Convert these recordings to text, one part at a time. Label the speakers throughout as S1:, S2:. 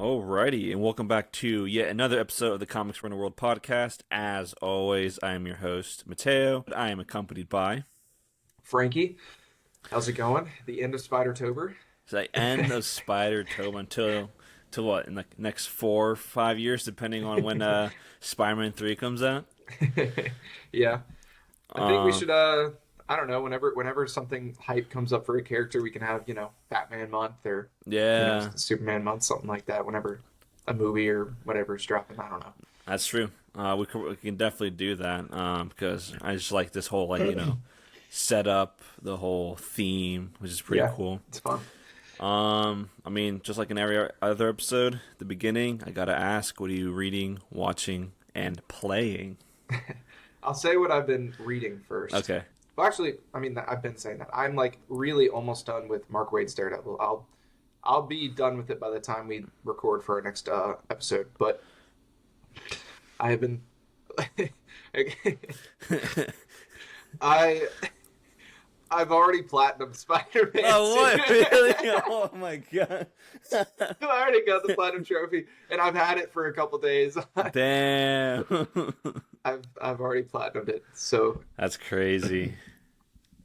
S1: Alrighty, and welcome back to yet another episode of the Comics Run the World podcast. As always, I am your host, Mateo. I am accompanied by
S2: Frankie, how's it going? The end of Spider-Tober.
S1: the end of Spider Tobe until to what in the next 4 or 5 years, depending on when Spider-Man 3 comes out.
S2: Yeah, I think we
S1: Um,
S2: should. I don't know. Whenever something hype comes up for a character, we can have Batman month or
S1: yeah,
S2: Superman month, something like that. Whenever a movie or whatever is dropping, I don't know.
S1: that's true. We can definitely do that because I just like this whole set up the whole theme, which is pretty
S2: Yeah,
S1: cool.
S2: it's fun.
S1: I mean, just like in every other episode, the beginning, I gotta ask, what are you reading, watching, and playing?
S2: I'll say what I've been reading first.
S1: Okay.
S2: Well, actually, I mean, I've been saying that. I'm like really almost done with Mark Waid's Daredevil. I'll be done with it by the time we record for our next episode. But I have been I I've already platinum Spider-Man
S1: Oh, what?
S2: 2.
S1: Really? Oh my god.
S2: I already got the platinum trophy, and I've had it for a couple days.
S1: Damn.
S2: I've already platinumed it, so
S1: That's crazy.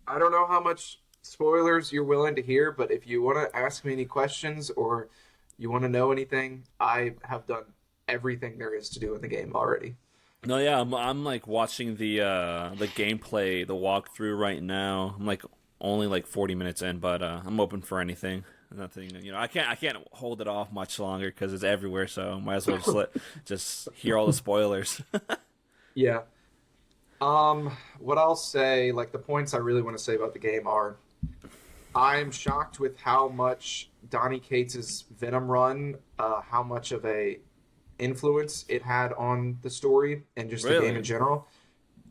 S2: I don't know how much spoilers you're willing to hear, but if you want to ask me any questions or you want to know anything, I have done everything there is to do in the game already.
S1: No, yeah, I'm like watching the gameplay, the walkthrough right now. I'm like only like 40 minutes in, but I'm open for anything. Nothing, I can't hold it off much longer because it's everywhere. So might as well just hear all the spoilers.
S2: Yeah. What I'll say, like the points I really want to say about the game are, I'm shocked with how much Donny Cates' Venom run, how much of a influence it had on the story and just the game
S1: Really?
S2: in general.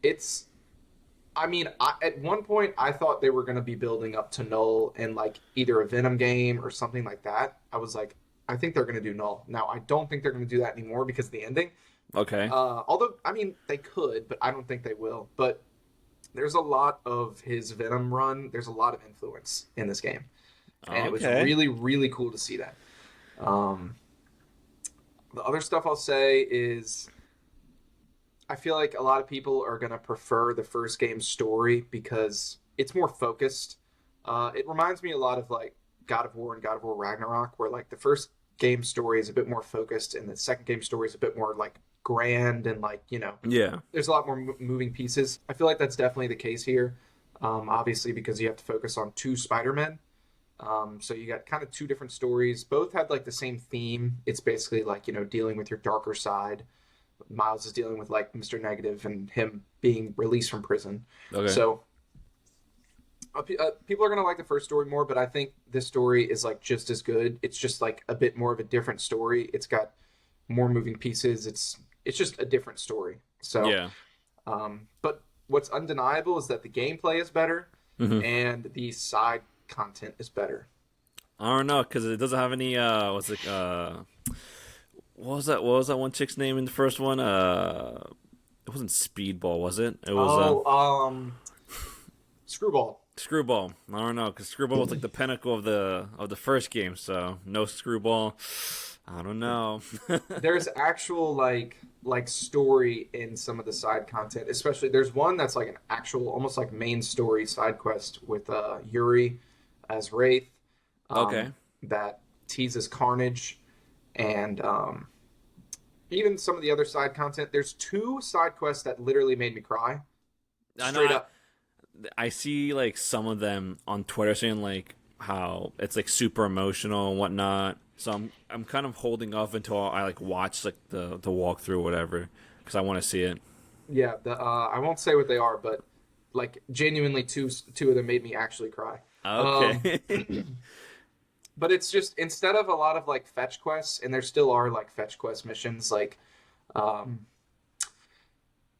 S2: It's, I mean, at one point I thought they were going to be building up to Null in like either a Venom game or something like that. I was like, I think they're going to do Null. Now, I don't think they're going to do that anymore because of the ending.
S1: Okay.
S2: Although, I mean, they could, but I don't think they will. But there's a lot of his Venom run. There's a lot of influence in this game. And it was
S1: Okay.
S2: really, really cool to see that. Um, the other stuff I'll say is I feel like a lot of people are going to prefer the first game's story because it's more focused. It reminds me a lot of like God of War and God of War Ragnarok, where like the first game story is a bit more focused and the second game story is a bit more like grand and like,
S1: Yeah.
S2: there's a lot more moving pieces. I feel like that's definitely the case here. Obviously, because you have to focus on two Spider-Men. So you got kind of two different stories. Both had like the same theme. It's basically like, dealing with your darker side. Miles is dealing with like Mr. Negative and him being released from prison.
S1: Okay.
S2: So people are going to like the first story more, but I think this story is like just as good. It's just like a bit more of a different story. It's got more moving pieces. It's just a different story. So,
S1: Yeah.
S2: but what's undeniable is that the gameplay is better
S1: Hmm.
S2: and the side content is better.
S1: I don't know because it doesn't have any. What's it? What was that? What was that one chick's name in the first one? It wasn't Speedball, was it? It was
S2: Screwball.
S1: Screwball. I don't know because Screwball was like the pinnacle of the first game. So no Screwball. I don't know.
S2: There's actual like story in some of the side content. Especially there's one that's like an actual almost like main story side quest with Yuri as Wraith.
S1: Okay.
S2: That teases Carnage and even some of the other side content. There's two side quests that literally made me cry.
S1: I know.
S2: Straight up.
S1: I see like some of them on Twitter saying like how it's like super emotional and whatnot. So I'm kind of holding off until I like watch like the walkthrough or whatever because I want to see it.
S2: Yeah, I won't say what they are, but like genuinely two of them made me actually cry.
S1: Okay.
S2: But it's just instead of a lot of like fetch quests, and there still are like fetch quest missions, like um,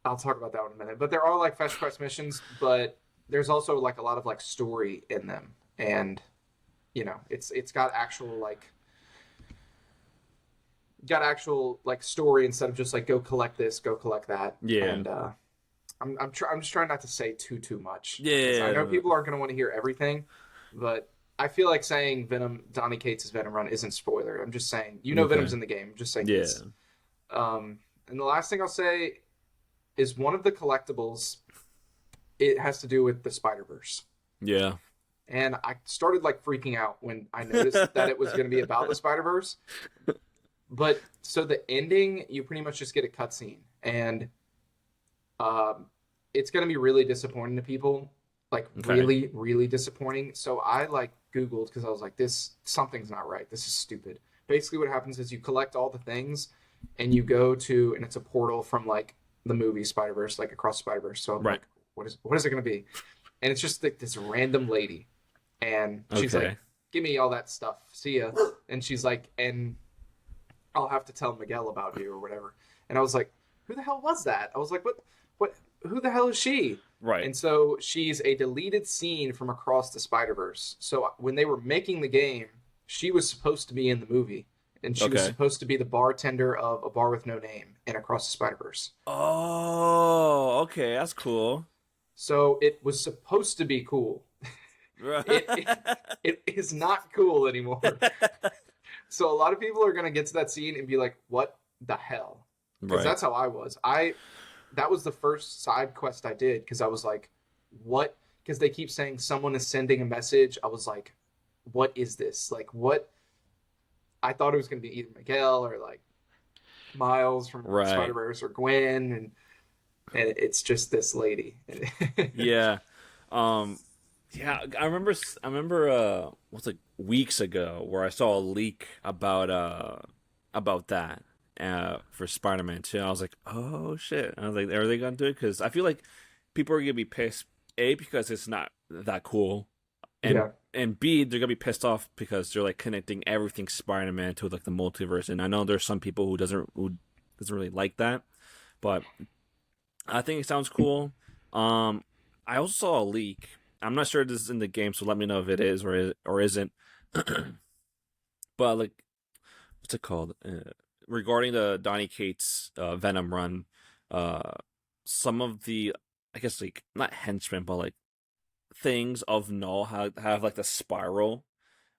S2: I'll talk about that one in a minute. But there are like fetch quest missions, but there's also like a lot of like story in them, and it's got actual like story instead of just like go collect this, go collect that.
S1: Yeah.
S2: And I'm just trying not to say too much. 'Cause I
S1: Yeah.
S2: know people aren't going to want to hear everything, but I feel like saying Venom, Donny Cates' Venom run isn't spoiler. I'm just saying, Venom's
S1: Okay.
S2: in the game. I'm just saying
S1: Yeah.
S2: this. And the last thing I'll say is one of the collectibles. It has to do with the Spider Verse,
S1: Yeah.
S2: and I started like freaking out when I noticed that it was going to be about the Spider Verse. But so the ending, you pretty much just get a cutscene, and um, it's going to be really disappointing to people, like
S1: Okay.
S2: really, really disappointing. So I like Googled because I was like, this something's not right. This is stupid. Basically, what happens is you collect all the things, and you go to, and it's a portal from like the movie Spider Verse, like across Spider Verse. So I'm
S1: Right.
S2: like, what is it going to be? And it's just like this random lady, and she's like,
S1: Okay.
S2: give me all that stuff. See ya. And she's like, and I'll have to tell Miguel about you or whatever. And I was like, who the hell was that? I was like, what, who the hell is she?
S1: Right.
S2: And so she's a deleted scene from Across the Spider Verse. So when they were making the game, she was supposed to be in the movie, and she was
S1: Okay.
S2: supposed to be the bartender of A Bar with No Name in Across the Spider Verse.
S1: Oh, okay. That's cool.
S2: So it was supposed to be cool.
S1: Right.
S2: It is not cool anymore. So a lot of people are gonna get to that scene and be like, "What the hell?" Because
S1: Right.
S2: that's how I was. I That was the first side quest I did because I was like, "What?" Because they keep saying someone is sending a message. I was like, "What is this? Like, what?" I thought it was gonna be either Miguel or like Miles from Spider
S1: Right.
S2: Verse or Gwen, and it's just this lady.
S1: Yeah. Um yeah, I remember what's like weeks ago where I saw a leak about that for Spider-Man 2. I was like, "Oh shit." I was like, "Are they going to do it?" Cuz I feel like people are going to be pissed A because it's not that cool, and
S2: Yeah,
S1: B they're going to be pissed off because they're like connecting everything Spider-Man to like the multiverse. And I know there's some people who doesn't really like that, but I think it sounds cool. Um, I also saw a leak. I'm not sure if this is in the game, so let me know if it is or isn't. But like, what's it called? Regarding the Donny Cates Venom run, uh, some of the, I guess like not henchmen, but like things of Null have like the spiral.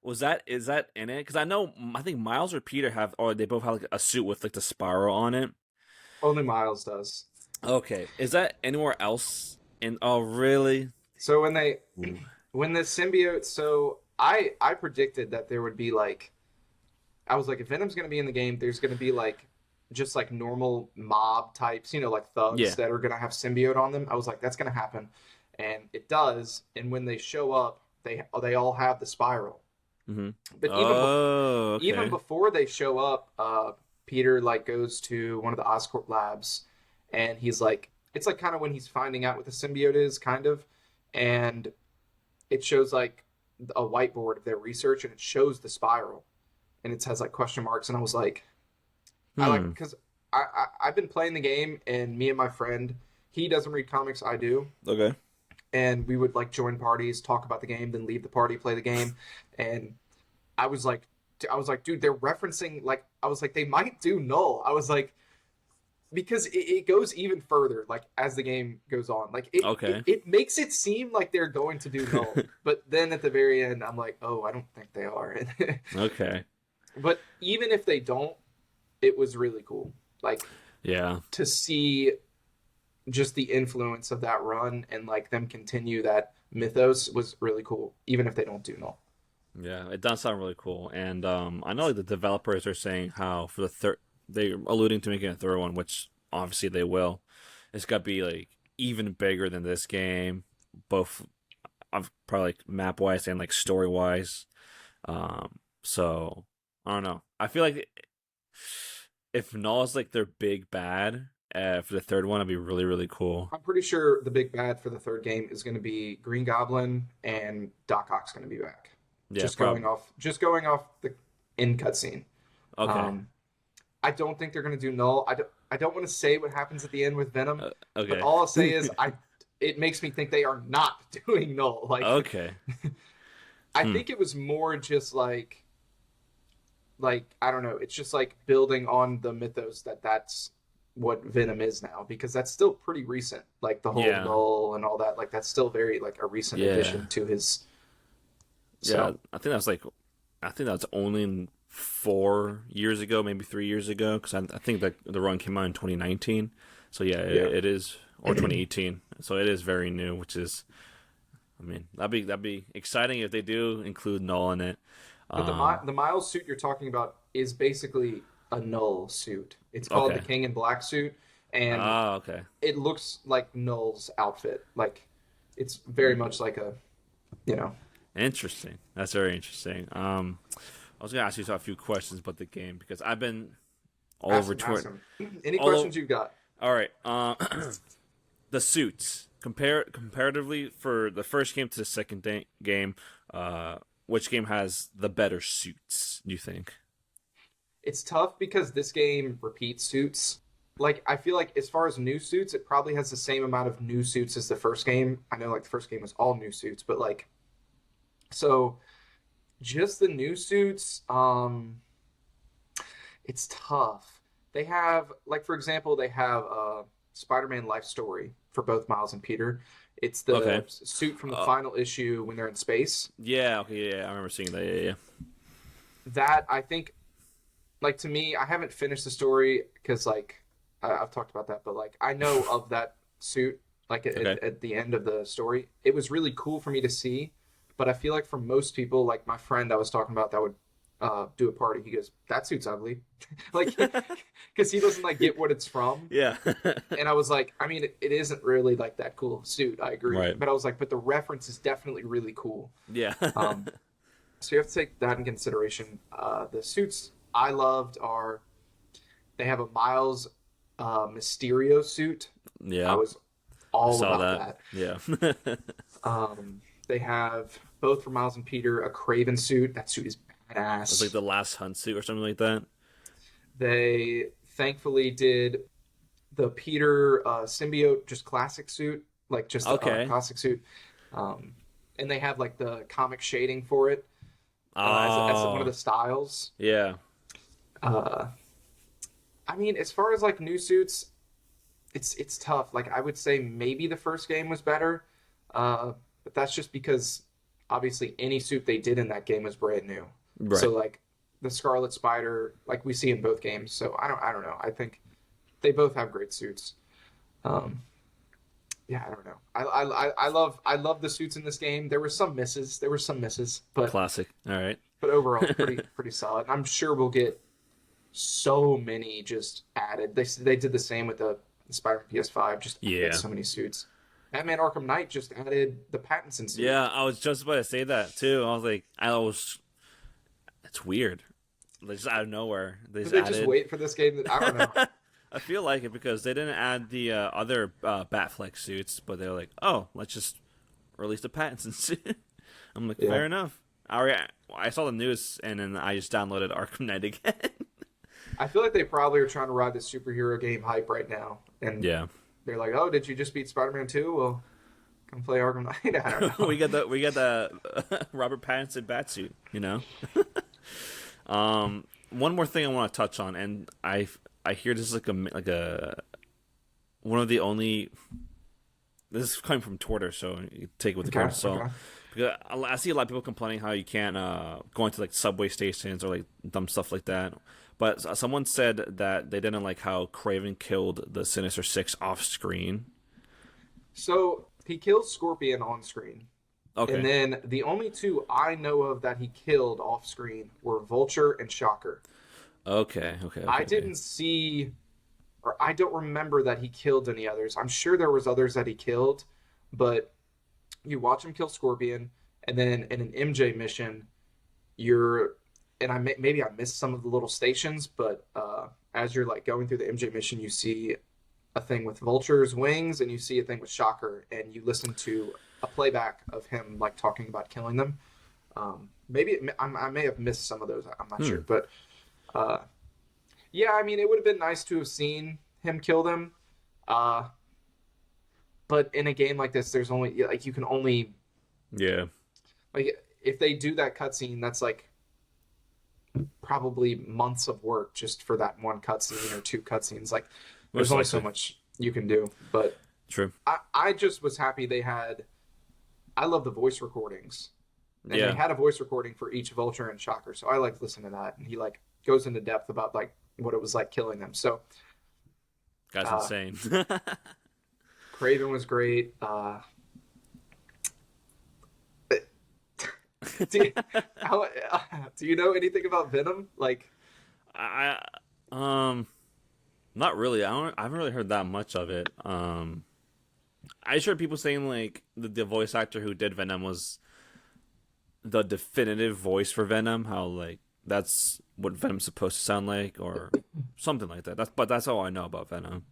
S1: Is that in it? Because I think Miles or Peter have, or they both have like a suit with like the spiral on it.
S2: only Miles does.
S1: Okay, is that anywhere else? In Oh, really?
S2: So
S1: Ooh.
S2: when the symbiote, so I predicted that there would be like I was like, if Venom's gonna be in the game, there's gonna be like just like normal mob types, like thugs
S1: Yeah.
S2: that are gonna have symbiote on them. I was like, that's gonna happen, and it does. And when they show up, they all have the spiral.
S1: Mm-hmm.
S2: But
S1: Oh,
S2: even
S1: okay.
S2: before they show up, Peter like goes to one of the Oscorp labs, and he's like, it's like kind of when he's finding out what the symbiote is, kind of, and it shows like a whiteboard of their research, and it shows the spiral, and it has like question marks, and I was like, I like
S1: Hmm.
S2: because I've been playing the game, and me and my friend, he doesn't read comics, I do,
S1: Okay.
S2: and we would like join parties, talk about the game, then leave the party, play the game, and I was like, dude, they're referencing like I was like they might do null. I was like because it goes even further like as the game goes on. Like
S1: Okay.
S2: it makes it seem like they're going to do null, but then at the very end, I'm like, oh, I don't think they are.
S1: Okay.
S2: But even if they don't, it was really cool. Like
S1: Yeah.
S2: to see just the influence of that run and like them continue that mythos was really cool, even if they don't do null.
S1: Yeah. It does sound really cool. And I know like the developers are saying how for the third they're alluding to making a third one, which obviously they will. It's got to be like even bigger than this game, both of probably like map wise and like story wise. So I don't know. I feel like if Null is like their big bad for the third one, it'd be really really cool.
S2: I'm pretty sure the big bad for the third game is going to be Green Goblin and Doc Ock's going to be back.
S1: Yeah, prob.
S2: Just going off the end cutscene.
S1: Okay.
S2: Um, I don't think they're going to do null. I don't want to say what happens at the end with Venom, but
S1: Okay.
S2: all I'll say is it makes me think they are not doing null. Like
S1: Okay.
S2: I
S1: Hmm.
S2: think it was more just like I don't know. It's just like building on the mythos that's what Venom is now because that's still pretty recent. Like the whole
S1: Yeah.
S2: null and all that. Like that's still very like a recent
S1: Yeah.
S2: addition to his
S1: Yeah,
S2: So
S1: I think that's only 4 years ago, maybe 3 years ago, because I think that the run came out in 2019. So yeah,
S2: yeah.
S1: it is, or 2018. So it is very new, which is, I mean, that'd be exciting if they do include Null in it.
S2: But
S1: Um,
S2: the Miles suit you're talking about is basically a Null suit. It's called the
S1: okay.
S2: King in Black suit, and
S1: Ah, okay.
S2: it looks like Null's outfit. Like it's very much like a you know.
S1: Interesting. That's very interesting. I was gonna ask you a few questions about the game because I've been all
S2: Ask
S1: over
S2: him, ask
S1: Twitter.
S2: him. Any
S1: All over,
S2: questions you've got?
S1: all right. The suits comparatively for the first game to the second game. Which game has the better suits? Do you think?
S2: It's tough because this game repeats suits. Like I feel like as far as new suits, it probably has the same amount of new suits as the first game. I know like the first game was all new suits, but like so just the new suits, it's tough. They have like for example, they have Spider-Man Life Story for both Miles and Peter. It's the
S1: Okay.
S2: suit from the
S1: Uh,
S2: final issue when they're in space.
S1: yeah. Okay. Yeah. I remember seeing that. Yeah. Yeah.
S2: That I think like to me, I haven't finished the story because like I've talked about that, but like I know of that suit. Like
S1: Okay.
S2: at the end of the story, it was really cool for me to see. But I feel like for most people, like my friend I was talking about that would do a party, he goes, "That suit's ugly," like because he doesn't like get what it's from.
S1: Yeah.
S2: And I was like, I mean, it isn't really like that cool suit. I agree,
S1: Right.
S2: but I was like, but the reference is definitely really cool.
S1: Yeah.
S2: Um, so you have to take that in consideration. The suits I loved are they have a Miles Mysterio suit. I
S1: Yeah.
S2: was
S1: I
S2: all
S1: saw
S2: about
S1: that.
S2: that.
S1: Yeah.
S2: They have both for Miles and Peter a Craven suit. That suit is
S1: It's like
S2: badass.
S1: the last hunt suit or something like that.
S2: They thankfully did the Peter symbiote just classic suit, like just the
S1: Okay.
S2: classic suit, um, and they have like the comic shading for it as one of
S1: Oh.
S2: the styles.
S1: Yeah.
S2: Uh, I mean, as far as like new suits, it's tough. Like I would say maybe the first game was better, but that's just because obviously any suit they did in that game was brand new. So
S1: Right.
S2: like the Scarlet Spider, like we see in both games. So I don't know. I think they both have great suits. Um, yeah, I don't know. I love the suits in this game. There were some misses. There were some misses,
S1: Classic. All right.
S2: but overall it's pretty solid. I'm sure we'll get so many just added. They did the same with the Spider-Man PS5. Just added
S1: Yeah.
S2: so many suits. Batman Arkham Knight just added the Pattinson suit.
S1: Yeah, I was just about to say that too. It's weird. Like, just out of nowhere, they
S2: Did
S1: just
S2: they just
S1: added.
S2: wait for this game? I don't know.
S1: I feel like it because they didn't add the other Batfleck suits, but they're like, oh, let's just release the Pattinson suit. I'm like,
S2: Yeah,
S1: fair enough. I saw the news and then I just downloaded Arkham Knight again.
S2: I feel like they probably are trying to ride the superhero game hype right now, and
S1: Yeah,
S2: they're like, "Oh, did you just beat Spider-Man 2? Well, come play Arkham Knight." I don't know.
S1: we got the Robert Pattinson Batsuit. You know. One more thing I want to touch on, and I hear this is like a one of the only. This is coming from Twitter, so you take it with a grain
S2: Okay,
S1: of salt.
S2: okay.
S1: Because I see a lot of people complaining how you can't go into like subway stations or like dumb stuff like that. But someone said that they didn't like how Craven killed the Sinister Six off screen.
S2: So he kills Scorpion on screen, and
S1: Okay.
S2: then the only two I know of that he killed off screen were Vulture and Shocker.
S1: Okay. Okay.
S2: I
S1: Okay.
S2: didn't see, or I don't remember that he killed any others. I'm sure there was others that he killed, but you watch him kill Scorpion, and then in an MJ mission, you're, and maybe I missed some of the little stations, but as you're like going through the MJ mission, you see a thing with Vulture's wings, and you see a thing with Shocker, and you listen to a playback of him like talking about killing them. Maybe I may have missed some of those. I'm not sure,
S1: Hmm.
S2: but uh, yeah, I mean, it would have been nice to have seen him kill them. Uh, but in a game like this, there's only like you can only
S1: Yeah.
S2: like if they do that cutscene, that's like probably months of work just for that one cutscene or two cutscenes. Like there's
S1: Most
S2: only so
S1: likely.
S2: much you can do. But
S1: True.
S2: I just was happy they had. I love the voice recordings and they had a voice recording for each Vulture and Shocker. So I liked listening to that, and he like goes into depth about like what it was like killing them. So
S1: Guy's insane.
S2: Craven was great. Do you know anything about Venom? Like,
S1: I not really. I haven't really heard that much of it. I just heard people saying like the voice actor who did Venom was the definitive voice for Venom. How like that's what Venom's supposed to sound like, or something like that. That's all I know about Venom.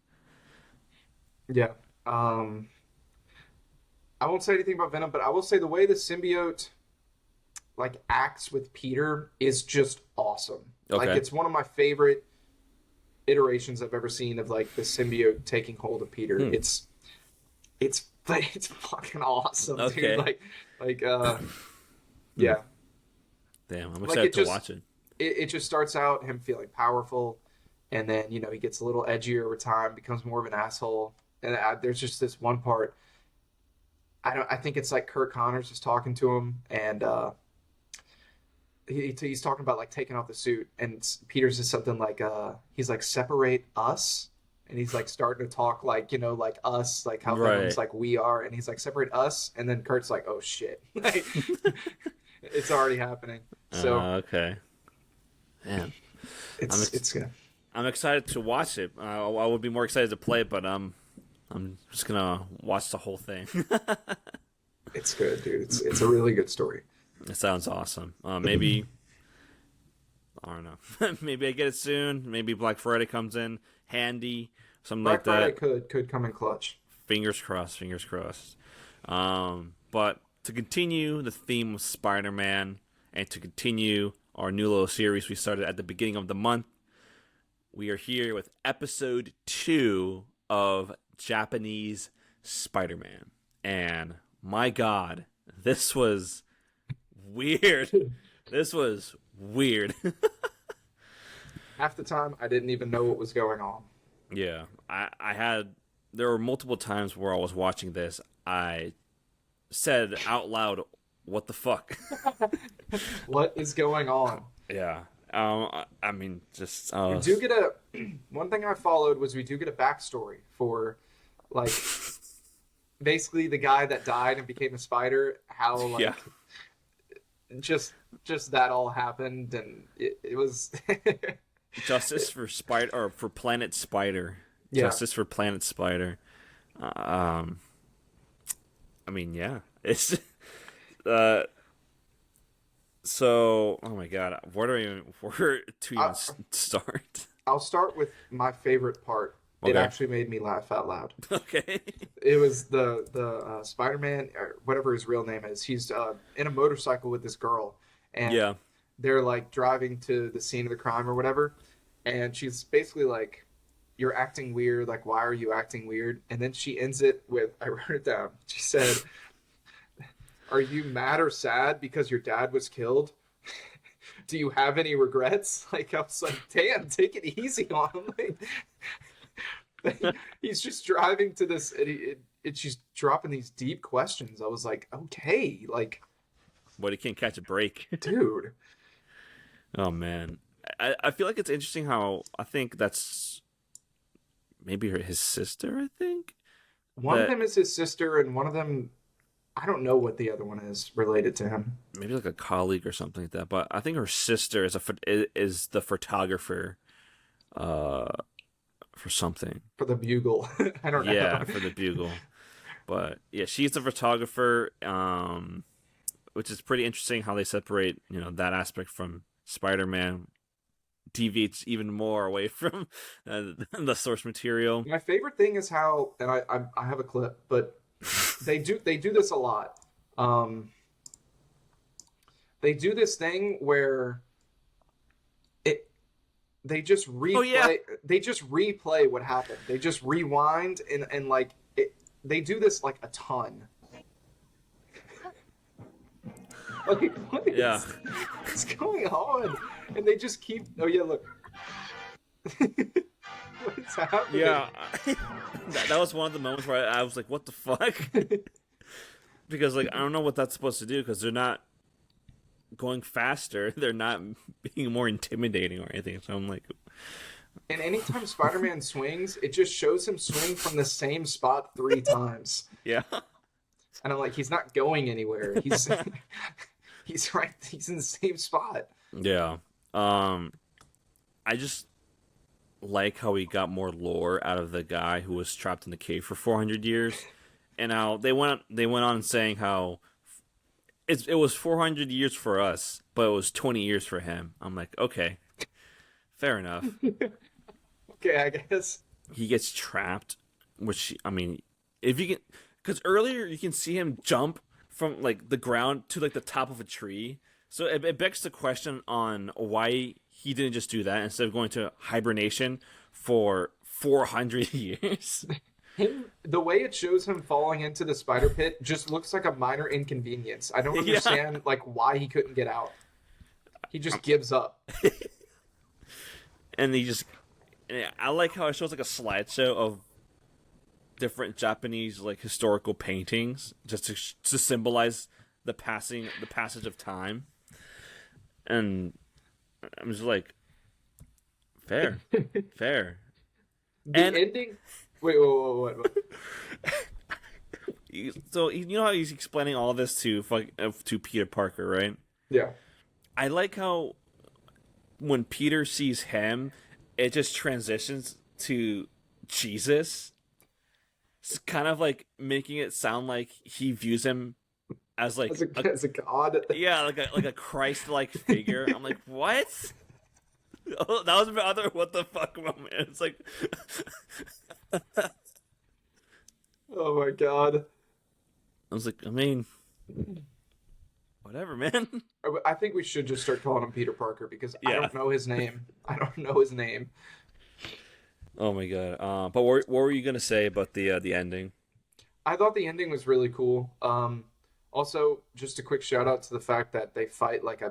S2: yeah. I won't say anything about Venom, but I will say the way the symbiote like acts with Peter is just awesome.
S1: Okay.
S2: Like it's one of my favorite iterations I've ever seen of like the symbiote taking hold of Peter. It's fucking awesome,
S1: Okay.
S2: dude. Yeah.
S1: Damn, I'm
S2: Like
S1: excited
S2: it
S1: to
S2: just
S1: watch it.
S2: it just starts out him feeling powerful, and then he gets a little edgier over time, becomes more of an asshole. And there's just this one part. I think it's like Kurt Connors is talking to him, and he's talking about like taking off the suit, and Peter's just something like he's like separate us, and he's like starting to talk like like us, like how Venom's like we are, and he's like separate us, and then Kurt's like, oh shit, like, it's already happening. So
S1: okay, man,
S2: it's good.
S1: I'm excited to watch it. I would be more excited to play it, but I'm just gonna watch the whole thing.
S2: It's good, dude. It's a really good story.
S1: It sounds awesome. Maybe I don't know. Maybe I get it soon. Maybe Black Friday comes in handy, something
S2: Black
S1: like that.
S2: Friday could come in clutch.
S1: Fingers crossed. Fingers crossed. But to continue the theme of Spider-Man and to continue our new little series we started at the beginning of the month, we are here with episode 2 of Japanese Spider-Man. And my God, this was weird. This was weird.
S2: Half the time, I didn't even know what was going on.
S1: Yeah, there were multiple times where I was watching this, I said out loud, what the fuck?
S2: What is going on?
S1: Yeah. I mean, just...
S2: We do get one thing I followed was we do get a backstory for, like, basically the guy that died and became a spider, how, like...
S1: Yeah.
S2: Just that all happened, and it was
S1: Justice for Spider, or for Planet Spider.
S2: Yeah.
S1: Justice for Planet Spider. I mean, yeah, it's so. Oh my God, where to even start?
S2: I'll start with my favorite part.
S1: Okay.
S2: It actually made me laugh out loud.
S1: Okay.
S2: It was the Spider-Man, or whatever his real name is. He's in a motorcycle with this girl, and
S1: Yeah.
S2: they're like driving to the scene of the crime or whatever, and she's basically like, "You're acting weird. Like, why are you acting weird?" And then she ends it with, I wrote it down. She said, "Are you mad or sad because your dad was killed? Do you have any regrets?" Like, I was like, "Damn, take it easy on him." Like, he's just driving to this, and she's dropping these deep questions. I was like, okay, like,
S1: But he can't catch a break.
S2: dude.
S1: Oh man, I feel like it's interesting how I think that's maybe his sister. I think
S2: One of them is his sister, and one of them, I don't know what the other one is related to him.
S1: maybe like a colleague or something like that. But I think her sister is the photographer, for something.
S2: For the Bugle. I don't know.
S1: Yeah, for the Bugle. But yeah, she's the photographer, which is pretty interesting how they separate, that aspect from Spider-Man. Deviates even more away from the source material.
S2: My favorite thing is how, and I have a clip, but they do this a lot. They do this thing where they just replay.
S1: Oh, yeah.
S2: They just replay what happened. They just rewind and like they do this like a ton. Like, what's going on? And they just keep. Oh yeah, look. What's happening?
S1: Yeah, that was one of the moments where I was like, "What the fuck?" Because like I don't know what that's supposed to do because they're not going faster. They're not being more intimidating or anything. So I'm like,
S2: And anytime Spider-Man swings, it just shows him swing from the same spot 3 times.
S1: yeah,
S2: And I'm like, he's not going anywhere. He's he's in the same spot.
S1: yeah. I just like how we got more lore out of the guy who was trapped in the cave for 400 years, and how they went on saying how it was 400 years for us, but it was 20 years for him. I'm like, okay, fair enough.
S2: Okay, I guess.
S1: He gets trapped, which I mean, if you can, because earlier you can see him jump from like the ground to like the top of a tree. So it begs the question on why he didn't just do that instead of going to hibernation for 400 years.
S2: The way it shows him falling into the spider pit just looks like a minor inconvenience. I don't
S1: Yeah.
S2: understand like why he couldn't get out. He just gives up.
S1: And I like how it shows like a slideshow of different Japanese like historical paintings just to symbolize the passage of time. And I'm just like, fair.
S2: The
S1: And
S2: ending. Wait.
S1: so you know how he's explaining all this to Peter Parker, right?
S2: Yeah.
S1: I like how when Peter sees him, it just transitions to Jesus. It's kind of like making it sound like he views him as like
S2: As a god.
S1: yeah, like a Christ-like figure. I'm like, what? Oh, that was my other what the fuck moment. It's like,
S2: Oh my god.
S1: I was like, I mean, whatever, man.
S2: I think we should just start calling him Peter Parker because I
S1: Yeah.
S2: don't know his name. I don't know his name.
S1: Oh my god. But what were you gonna say about the ending?
S2: I thought the ending was really cool. Also, just a quick shout out to the fact that they fight like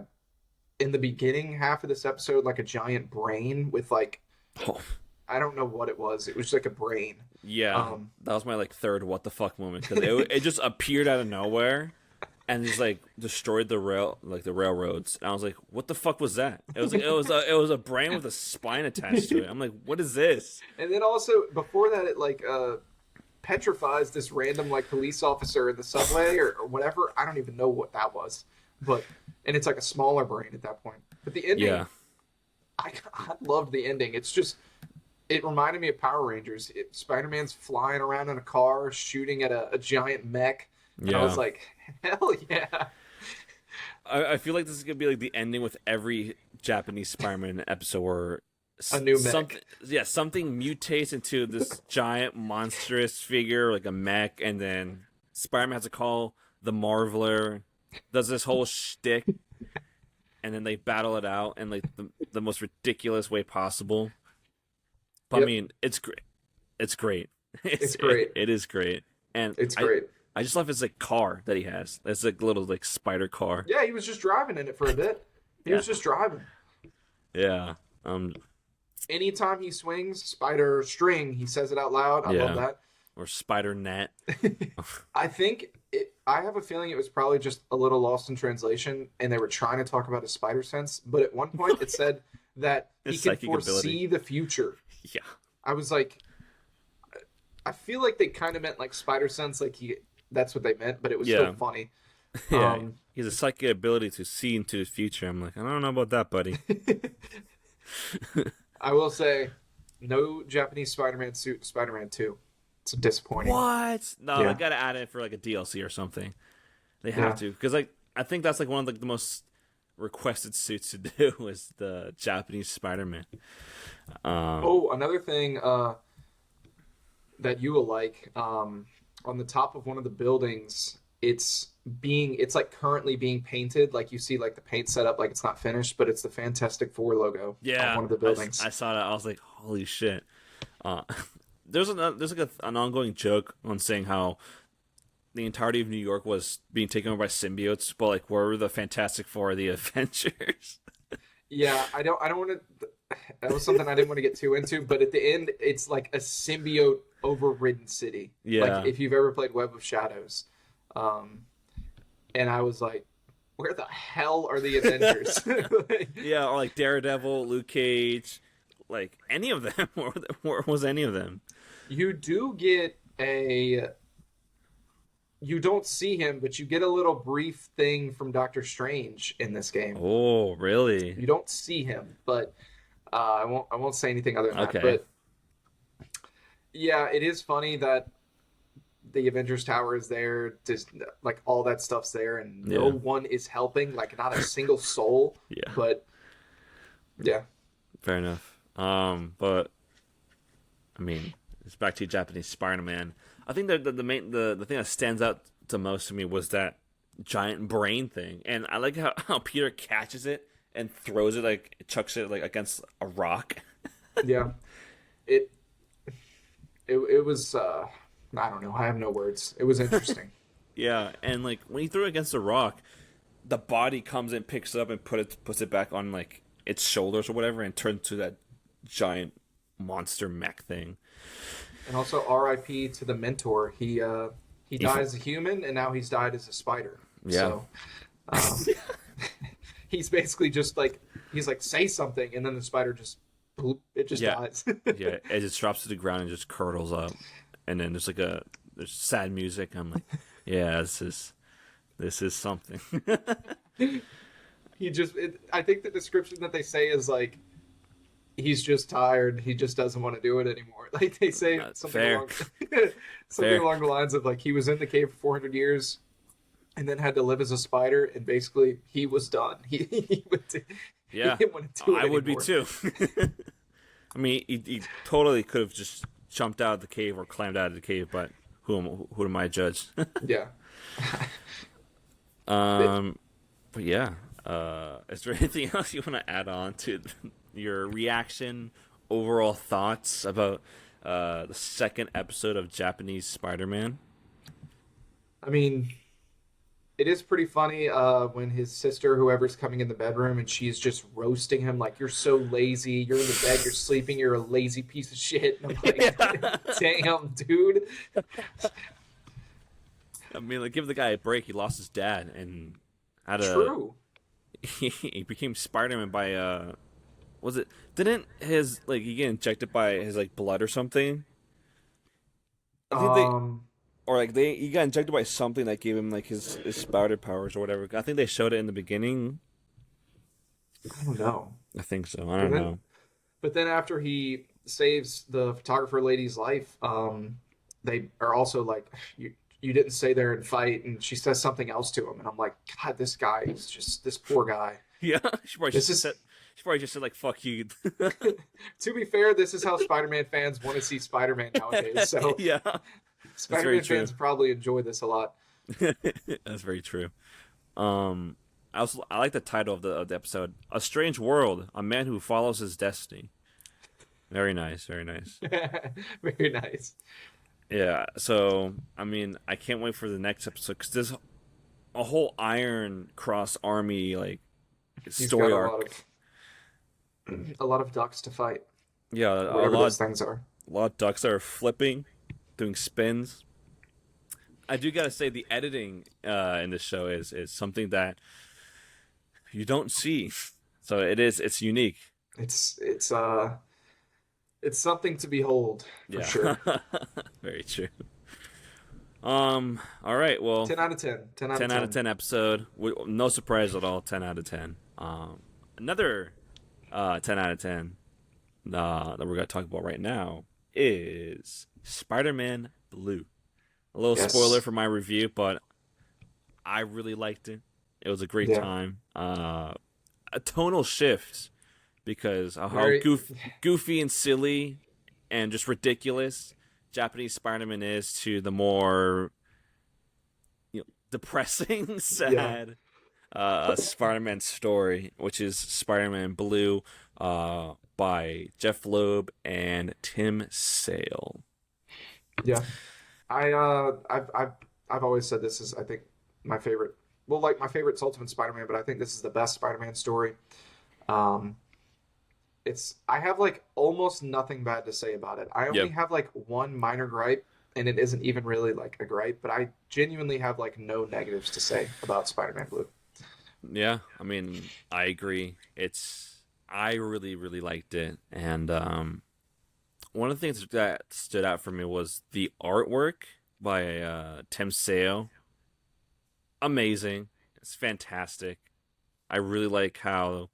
S2: in the beginning half of this episode, like a giant brain with like,
S1: Oh.
S2: I don't know what it was. It was just like a brain.
S1: Yeah, that was my like third what the fuck moment because it just appeared out of nowhere and just like destroyed the railroads. And I was like, what the fuck was that? It was a brain with a spine attached to it. I'm like, what is this?
S2: And then also before that, it like petrifies this random like police officer in the subway or whatever. I don't even know what that was, and it's like a smaller brain at that point. But the ending,
S1: Yeah,
S2: I loved the ending. It reminded me of Power Rangers. Spider-Man's flying around in a car, shooting at a giant mech. And I
S1: yeah.
S2: was like, hell yeah.
S1: I feel like this is gonna be like the ending with every Japanese Spider-Man episode where
S2: A new mech.
S1: something mutates into this giant monstrous figure like a mech, and then Spider-Man has to call the Marveler, does this whole shtick, and then they battle it out in like the most ridiculous way possible. But
S2: Yep.
S1: I mean, it's great. It's great.
S2: It's great.
S1: It is great, and
S2: It's great.
S1: I just love his like car that he has. It's like little like spider car.
S2: Yeah, he was just driving in it for a bit. He was just driving.
S1: Yeah.
S2: Anytime he swings, spider string, he says it out loud. I love that.
S1: Or Spider Net.
S2: I think I have a feeling it was probably just a little lost in translation, and they were trying to talk about his spider sense. But at one point, it said that he
S1: His
S2: could
S1: psychic
S2: foresee
S1: ability.
S2: the future.
S1: Yeah.
S2: I was like, I feel like they kind of meant like spider sense, like that's what they meant, but it was
S1: Yeah.
S2: still funny.
S1: Yeah. He has a psychic ability to see into the future. I'm like, I don't know about that, buddy.
S2: I will say, no Japanese Spider-Man suit in Spider-Man 2. It's disappointing.
S1: What? No,
S2: Yeah.
S1: I gotta add it for like a DLC or something. They have to, because like I think that's like one of like the most requested suits to do is the Japanese Spider-Man.
S2: Oh, another thing that you will like, on the top of one of the buildings, it's like currently being painted. Like you see like the paint set up, like it's not finished, but it's the Fantastic Four logo on one of the buildings.
S1: I saw that. I was like, holy shit. There's like an ongoing joke on saying how the entirety of New York was being taken over by symbiotes, but like where were the Fantastic Four, the Avengers?
S2: Yeah, I don't want to. That was something I didn't want to get too into, but at the end, it's like a symbiote overridden city.
S1: Yeah.
S2: Like if you've ever played Web of Shadows, and I was like, where the hell are the Avengers? Like,
S1: Yeah, or like Daredevil, Luke Cage, like any of them, or was any of them?
S2: you do get a you don't see him, but you get a little brief thing from Doctor Strange in this game.
S1: Oh, really?
S2: You don't see him, but I won't say anything other than that.
S1: Okay.
S2: But yeah, it is funny that the Avengers Tower is there, just like all that stuff's there, and no
S1: Yeah.
S2: one is helping, like not a single soul.
S1: Yeah.
S2: But yeah,
S1: Fair enough. But I mean, it's back to Japanese Spider-Man. I think the thing that stands out the most to me was that giant brain thing, and I like how Peter catches it and throws it, like chucks it like against a rock.
S2: yeah, it it was I don't know, I have no words. It was interesting.
S1: Yeah, and like when he threw it against a rock, the body comes and picks it up and puts it back on like its shoulders or whatever, and turns to that giant monster mech thing.
S2: And also R.I.P. to the mentor. He died as a human, and now he's died as a spider.
S1: Yeah.
S2: So um, he's basically just like he's like say something, and then the spider just bloop, it just
S1: Yeah.
S2: dies.
S1: Yeah, it just drops to the ground and just curdles up, and then there's sad music. I'm like, yeah, this is something.
S2: I think the description that they say is like he's just tired. He just doesn't want to do it anymore. Like they say something
S1: Fair.
S2: along,
S1: Fair.
S2: along the lines of like he was in the cave for 400 years and then had to live as a spider, and basically he was done.
S1: Yeah,
S2: he didn't want to do it
S1: I would be
S2: anymore.
S1: too. I mean, he totally could have just jumped out of the cave or climbed out of the cave, but who am I to judge?
S2: Yeah.
S1: But yeah, is there anything else you want to add on to your reaction, overall thoughts about the second episode of Japanese Spider-Man?
S2: I mean, it is pretty funny when his sister, whoever's coming in the bedroom, and she's just roasting him like, "You're so lazy. You're in the bed. You're sleeping. You're a lazy piece of shit." And I'm like, "Damn, dude."
S1: I mean, like, give the guy a break. He lost his dad and had a
S2: True.
S1: he became Spider-Man by was it didn't his like he get injected by his like blood or something? I think they
S2: Um,
S1: or like he got injected by something that gave him like his spider powers or whatever. I think they showed it in the beginning.
S2: I don't know.
S1: I think so. I
S2: But
S1: don't
S2: then,
S1: know.
S2: but then after he saves the photographer lady's life, they are also like, "You didn't stay there and fight," and she says something else to him, and I'm like, "God, this guy is just this poor guy."
S1: Yeah, she probably
S2: This
S1: just
S2: is
S1: said she probably just said like "fuck you."
S2: To be fair, this is how Spider-Man fans want to see Spider-Man nowadays. So
S1: Yeah, very
S2: Spider-Man
S1: true.
S2: fans probably enjoy this a lot.
S1: that's very true. I like the title of the episode, "A Strange World: A Man Who Follows His Destiny." Very nice, very nice.
S2: Very nice.
S1: Yeah, so I mean, I can't wait for the next episode because there's a whole Iron Cross army like
S2: He's
S1: story
S2: got
S1: arc.
S2: a lot of ducks to fight,
S1: Yeah,
S2: whatever those things are.
S1: a lot of ducks that are flipping, doing spins. I do gotta say the editing in this show is something that you don't see, so it's unique.
S2: It's something to behold for
S1: Yeah,
S2: sure.
S1: very true. All right, well,
S2: 10 out of 10. 10 out of
S1: 10
S2: 10.
S1: out of 10 episode. No surprise at all. 10 out of 10. Another 10 out of 10 that we're going to talk about right now is Spider-Man Blue. A little
S2: Yes.
S1: spoiler for my review, but I really liked it. It was a great
S2: Yeah.
S1: time. A tonal shift because of how
S2: Very-
S1: goofy and silly and just ridiculous Japanese Spider-Man is to the more depressing, sad Spider-Man story, which is Spider-Man Blue by Jeff Loeb and Tim Sale.
S2: Yeah. I've always said this is, I think, my favorite. Well, like my favorite's Ultimate Spider-Man, but I think this is the best Spider-Man story. I have like almost nothing bad to say about it. I only
S1: Yep.
S2: have like one minor gripe, and it isn't even really like a gripe, but I genuinely have like no negatives to say about Spider-Man Blue.
S1: Yeah, I mean, I agree. I really, really liked it. And one of the things that stood out for me was the artwork by Tim Sale. Amazing. It's fantastic. I really like how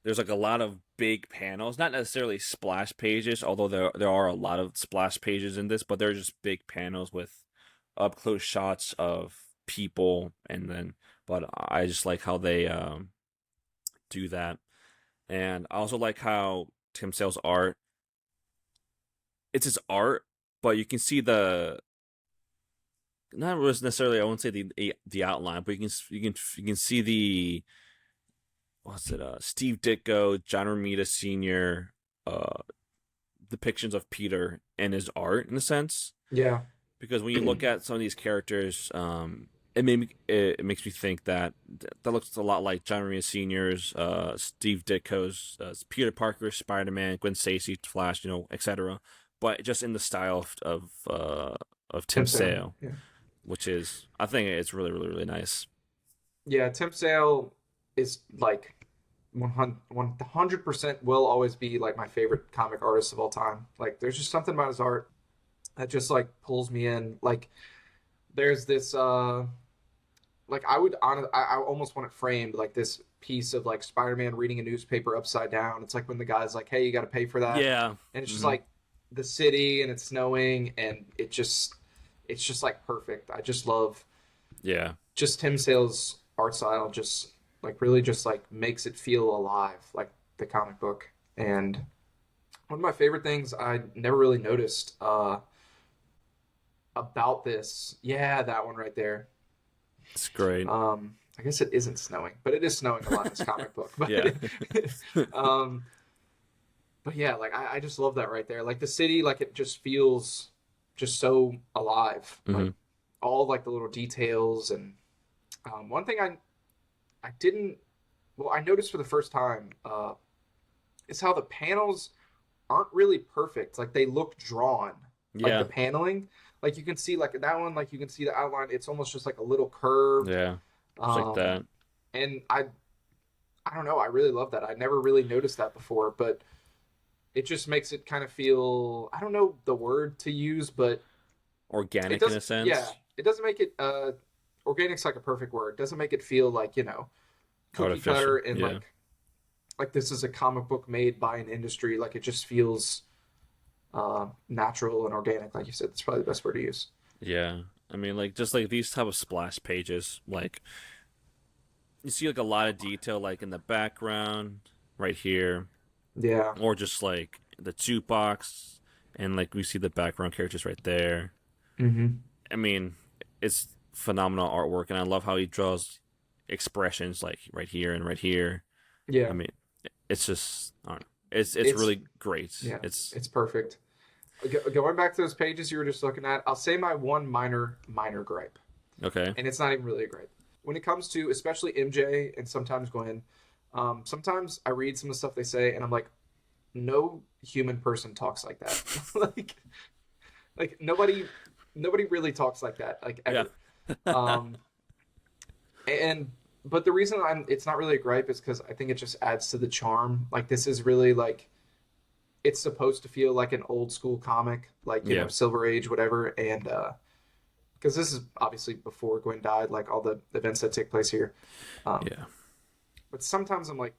S1: there's like a lot of big panels, not necessarily splash pages, although there are a lot of splash pages in this, but they're just big panels with up close shots of people, and then but I just like how they do that. And I also like how Tim Sale's art, it's his art, but you can see the not necessarily, I won't say the outline, but you can see the what's it Steve Ditko, John Romita Sr. uh depictions of Peter and his art in a sense.
S2: Yeah.
S1: Because when you look at some of these characters, it makes me think that that looks a lot like John Romita Sr.'s, Steve Ditko's, Peter Parker, Spider Man, Gwen Stacy, Flash, etc. But just in the style of Tim
S2: Tim Sale.
S1: Sale,
S2: Yeah.
S1: which is, I think it's really, really, really nice.
S2: Yeah, Tim Sale is like 100% will always be like my favorite comic artist of all time. Like there's just something about his art that just like pulls me in. Like there's this like I almost want it framed like this piece of like Spider-Man reading a newspaper upside down. It's like when the guy's like, "Hey, you got to pay for that."
S1: Yeah.
S2: And it's just
S1: Hmm.
S2: like the city and it's snowing and it's just like perfect. I just love
S1: Yeah.
S2: just Tim Sale's art style just like really just like makes it feel alive like the comic book. And one of my favorite things I never really noticed about this, yeah, that one right there.
S1: It's great.
S2: I guess it isn't snowing, but it is snowing a lot in this comic book.
S1: Yeah.
S2: Um, but yeah, like I just love that right there. Like the city, like it just feels just so alive. Like
S1: Hmm.
S2: all like the little details and one thing I didn't well I noticed for the first time is how the panels aren't really perfect. Like they look drawn. Like the
S1: Yeah.
S2: paneling, like you can see like that one, like you can see the outline. It's almost just like a little curved.
S1: Yeah. Just like
S2: Um,
S1: that.
S2: and I don't know. I really love that. I never really noticed that before, but it just makes it kind of feel. I don't know the word to use, but it
S1: Organic in a
S2: doesn't. Yeah,
S1: sense.
S2: it doesn't make it. Organic's like a perfect word. It doesn't make it feel like cookie
S1: Artificial.
S2: cutter and
S1: Yeah.
S2: like this is a comic book made by an industry. Like it just feels natural and organic. Like you said, that's probably the best word to use.
S1: Yeah. I mean, like, just like these type of splash pages, like you see like a lot of detail, like in the background, right here,
S2: Yeah.
S1: or just like the jukebox, and like we see the background characters right there.
S2: Mm-hmm.
S1: I mean, it's phenomenal artwork, and I love how he draws expressions like right here and right here. I
S2: Yeah.
S1: mean, it's just, I don't know. It's
S2: It's
S1: really great.
S2: yeah.
S1: It's
S2: It's perfect. Going back to those pages you were just looking at, I'll say my one minor gripe,
S1: okay.
S2: and it's not even really a gripe. When it comes to especially MJ and sometimes Gwen, sometimes I read some of the stuff they say, and I'm like, no human person talks like that. like like nobody really talks like that like
S1: Yeah.
S2: ever. Um, and but the reason it's not really a gripe is because I think it just adds to the charm. Like this is really like it's supposed to feel like an old school comic, like
S1: Yeah.
S2: Silver Age, whatever. And because this is obviously before Gwen died, like all the events that take place here. Um,
S1: Yeah.
S2: but sometimes I'm like,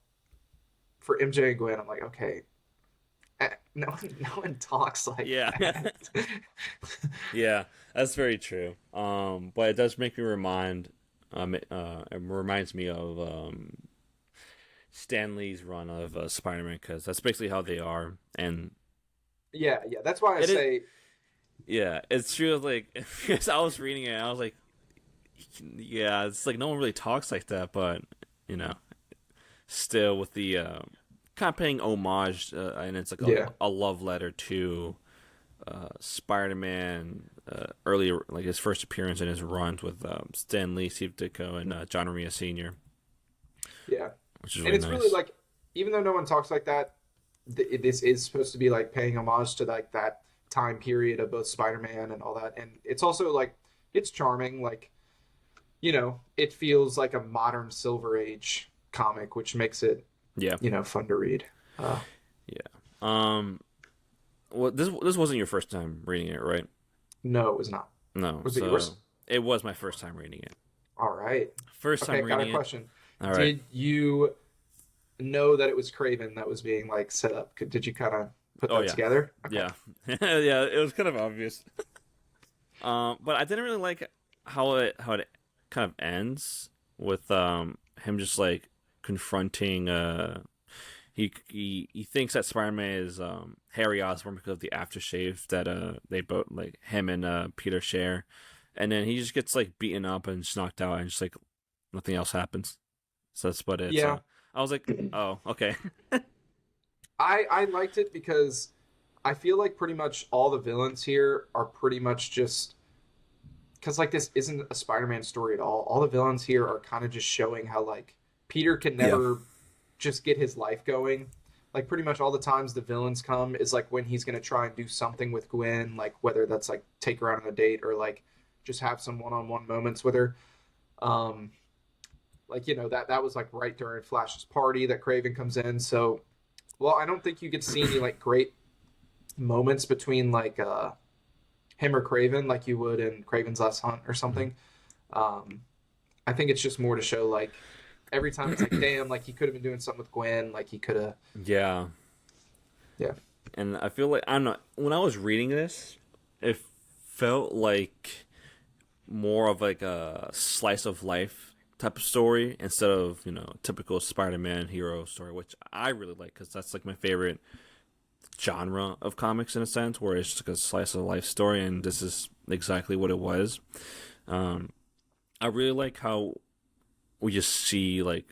S2: for MJ and Gwen, I'm like, okay, no one talks like
S1: Yeah.
S2: that.
S1: Yeah, that's very true. But it does make me it reminds me of Stan Lee's run of Spider-Man, because that's basically how they are, and
S2: Yeah, that's why I
S1: it is.
S2: say,
S1: Yeah, it's true. Like, because I was reading it, and I was like, yeah, it's like no one really talks like that, but you know, still with the kind of paying homage, and it's like
S2: yeah,
S1: a love letter to Spider-Man, earlier, like his first appearance in his runs with Stan Lee, Steve Ditko, and John Romita Sr.,
S2: yeah.
S1: which is
S2: And
S1: really
S2: it's really
S1: nice.
S2: like, even though no one talks like that, this is supposed to be like paying homage to like that time period of both Spider-Man and all that. And it's also like, it's charming. Like, it feels like a modern Silver Age comic, which makes it,
S1: Yeah.
S2: fun to read. Uh,
S1: Yeah. Well, this wasn't your first time reading it, right?
S2: no, it was not.
S1: No.
S2: Was it yours?
S1: So it was my first time reading it.
S2: All right.
S1: First time
S2: Okay, got a
S1: reading it.
S2: question.
S1: All right.
S2: Did you know that it was Craven that was being like set up? Did you kind of put
S1: Oh
S2: that
S1: yeah.
S2: together? Okay.
S1: Yeah. Yeah. It was kind of obvious. But I didn't really like how it kind of ends with him just like confronting he thinks that Spider-Man is Harry Osborn because of the aftershave that they both like him and Peter share, and then he just gets like beaten up and just knocked out and just like nothing else happens. So that's what it.
S2: Yeah.
S1: So I was like, oh okay.
S2: I liked it because I feel like pretty much all the villains here are pretty much just because like this isn't a Spider-Man story at all. All the villains here are kind of just showing how like Peter can
S1: Yeah.
S2: never just get his life going. Like pretty much all the times the villains come is like when he's gonna try and do something with Gwen, like whether that's like take her out on a date or like just have some one-on-one moments with her. Um, like that was like right during Flash's party that Craven comes in. So, well, I don't think you get to see any like great moments between like him or Craven like you would in Craven's Last Hunt or something. Um, I think it's just more to show like every time it's like, damn, like he could have been doing something with Gwen, like he could have.
S1: Yeah.
S2: Yeah,
S1: And I feel like I don't know when I was reading this, it felt like more of like a slice of life type of story instead of typical Spider-Man hero story, which I really like because that's like my favorite genre of comics in a sense, where it's just like a slice of life story, and this is exactly what it was. Um, I really like how we just see like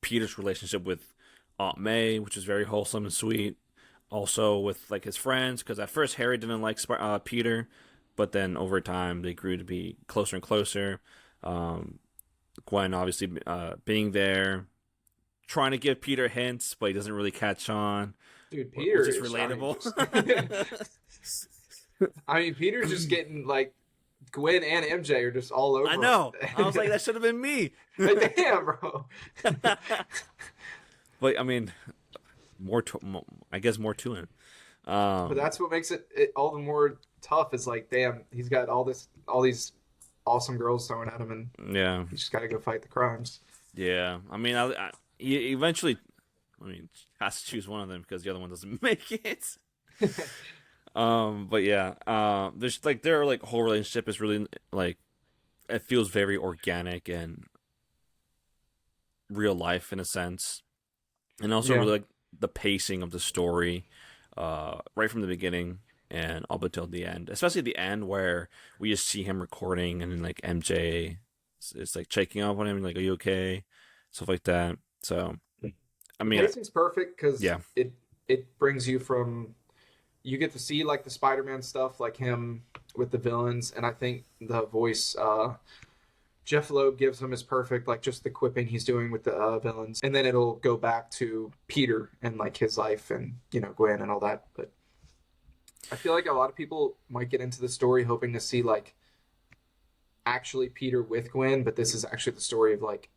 S1: Peter's relationship with Aunt May, which is very wholesome and sweet. Also with like his friends, because at first Harry didn't like Peter, but then over time they grew to be closer and closer. Um, Gwen obviously being there, trying to give Peter hints, but he doesn't really catch on,
S2: dude,
S1: which
S2: Peter
S1: is
S2: is.
S1: relatable.
S2: I mean, Peter's just getting like Gwen and MJ are just all over
S1: I
S2: him.
S1: know. I was like, that should have been me.
S2: Like, damn, bro.
S1: But I mean, I guess more to him.
S2: But that's what makes it all the more tough. Is like, damn, he's got all these awesome girls thrown at him, and
S1: Yeah,
S2: he's just got to go fight the crimes.
S1: yeah. I mean, he eventually, has to choose one of them because the other one doesn't make it. But yeah, there's like their like whole relationship is really like it feels very organic and real life in a sense, and also
S2: Yeah,
S1: really like the pacing of the story, right from the beginning and up until the end, especially the end where we just see him recording and then like MJ is like checking up on him like, are you okay, stuff like that. So I
S2: the
S1: mean,
S2: pacing's perfect because
S1: yeah,
S2: it brings you from you get to see like the Spider-Man stuff, like him with the villains, and I think the voice Jeff Loeb gives him is perfect, like just the quipping he's doing with the villains, and then it'll go back to Peter and like his life and Gwen and all that. But I feel like a lot of people might get into the story hoping to see like actually Peter with Gwen, but this is actually the story of like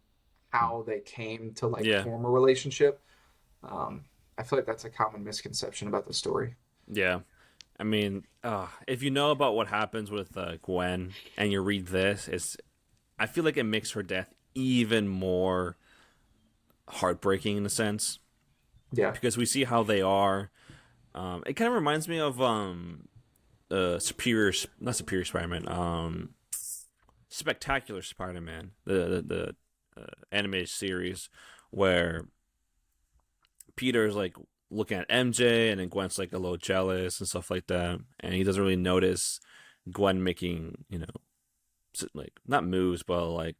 S2: how they came to like
S1: yeah,
S2: form a relationship. I feel like that's a common misconception about the story.
S1: yeah. I mean, if you know about what happens with Gwen and you read this, I feel like it makes her death even more heartbreaking in a sense
S2: Yeah,
S1: because we see how they are. It kind of reminds me of Superior, not Superior Spider-Man, Spectacular Spider-Man, the animated series where Peter's like looking at MJ and then Gwen's like a little jealous and stuff like that, and he doesn't really notice Gwen making like not moves but like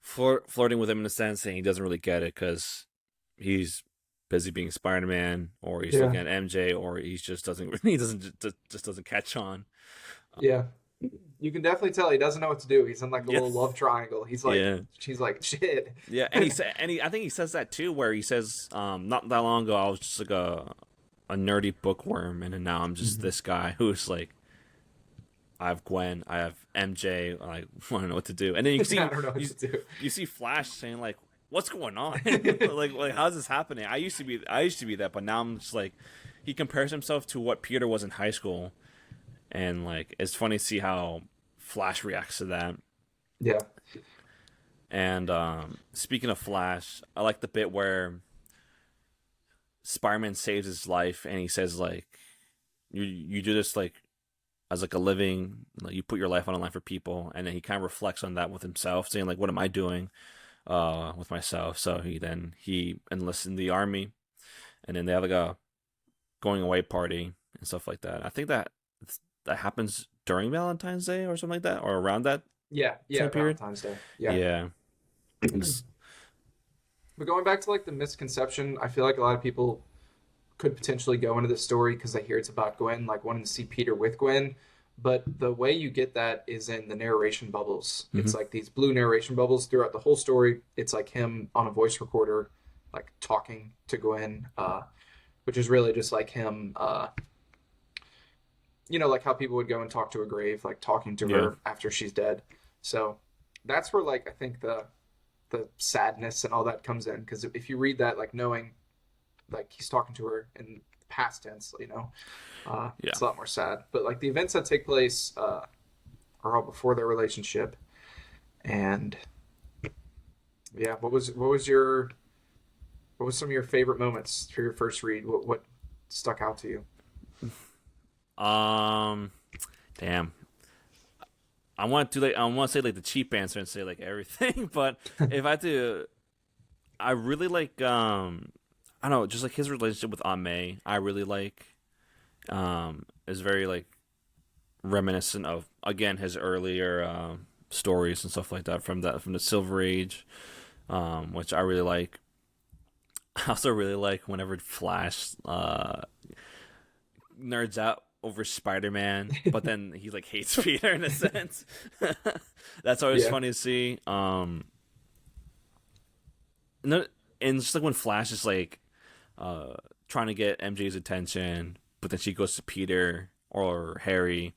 S1: flirting with him in a sense, and he doesn't really get it because he's busy being Spider-Man, or he's
S2: yeah,
S1: looking at MJ, or he just doesn't he doesn't just doesn't catch on.
S2: yeah. You can definitely tell he doesn't know what to do. He's in like a
S1: Yeah,
S2: little love triangle. He's like,
S1: yeah,
S2: she's like, shit.
S1: yeah. And he said, I think he says that too, where he says, not that long ago I was just like a nerdy bookworm, and then now I'm just
S2: Mhm.
S1: this guy who's like I have Gwen, I have MJ. I want to know what to do, and then you
S2: I
S1: see
S2: don't know what
S1: you,
S2: to do.
S1: you see Flash saying like, "What's going on? like how's this happening?" I used to be that, but now I'm just like, he compares himself to what Peter was in high school, and like it's funny to see how Flash reacts to that.
S2: Yeah.
S1: And speaking of Flash, I like the bit where Spider-Man saves his life, and he says like, "You do this like as like a living, like you put your life on the line for people," and then he kind of reflects on that with himself, saying like, "What am I doing with myself?" So he enlists in the army, and then they have like a going away party and stuff like that. I think that happens during Valentine's Day or something like that, or around that
S2: Yeah. Yeah.
S1: time period.
S2: Valentine's Day. Yeah.
S1: Yeah, it's,
S2: But going back to like the misconception, I feel like a lot of people could potentially go into this story because they hear it's about Gwen, like wanting to see Peter with Gwen. But the way you get that is in the narration bubbles.
S1: mm-hmm.
S2: It's like these blue narration bubbles throughout the whole story. It's like him on a voice recorder, like talking to Gwen, which is really just like him, like how people would go and talk to a grave, like talking to
S1: Yeah,
S2: her after she's dead. So that's where like I think the sadness and all that comes in because if you read that like knowing like he's talking to her in past tense,
S1: yeah.
S2: it's a lot more sad. But like the events that take place are all before their relationship, and yeah, what was some of your favorite moments for your first read? What stuck out to you?
S1: Um, damn. I want to say like the cheap answer and say like everything, but if I had to, I really like I don't know, just like his relationship with Aunt May. I really like is very like reminiscent of again his earlier stories and stuff like that from the Silver Age, which I really like. I also really like whenever Flash nerds out over Spider-Man, but then he like hates Peter in a sense. That's always
S2: Yeah,
S1: funny to see. No, and just like when Flash is like uh trying to get MJ's attention, but then she goes to Peter or Harry.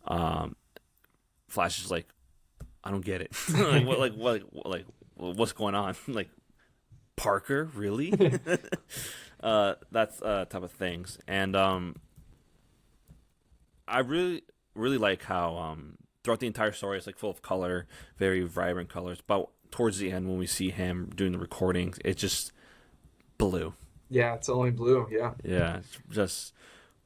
S1: Um, Flash is like, I don't get it. What's going on? Like Parker, really? That's type of things, and I really like how throughout the entire story it's like full of color, very vibrant colors. But towards the end, when we see him doing the recordings, it's just blue.
S2: yeah, it's only blue. Yeah,
S1: Yeah, it's just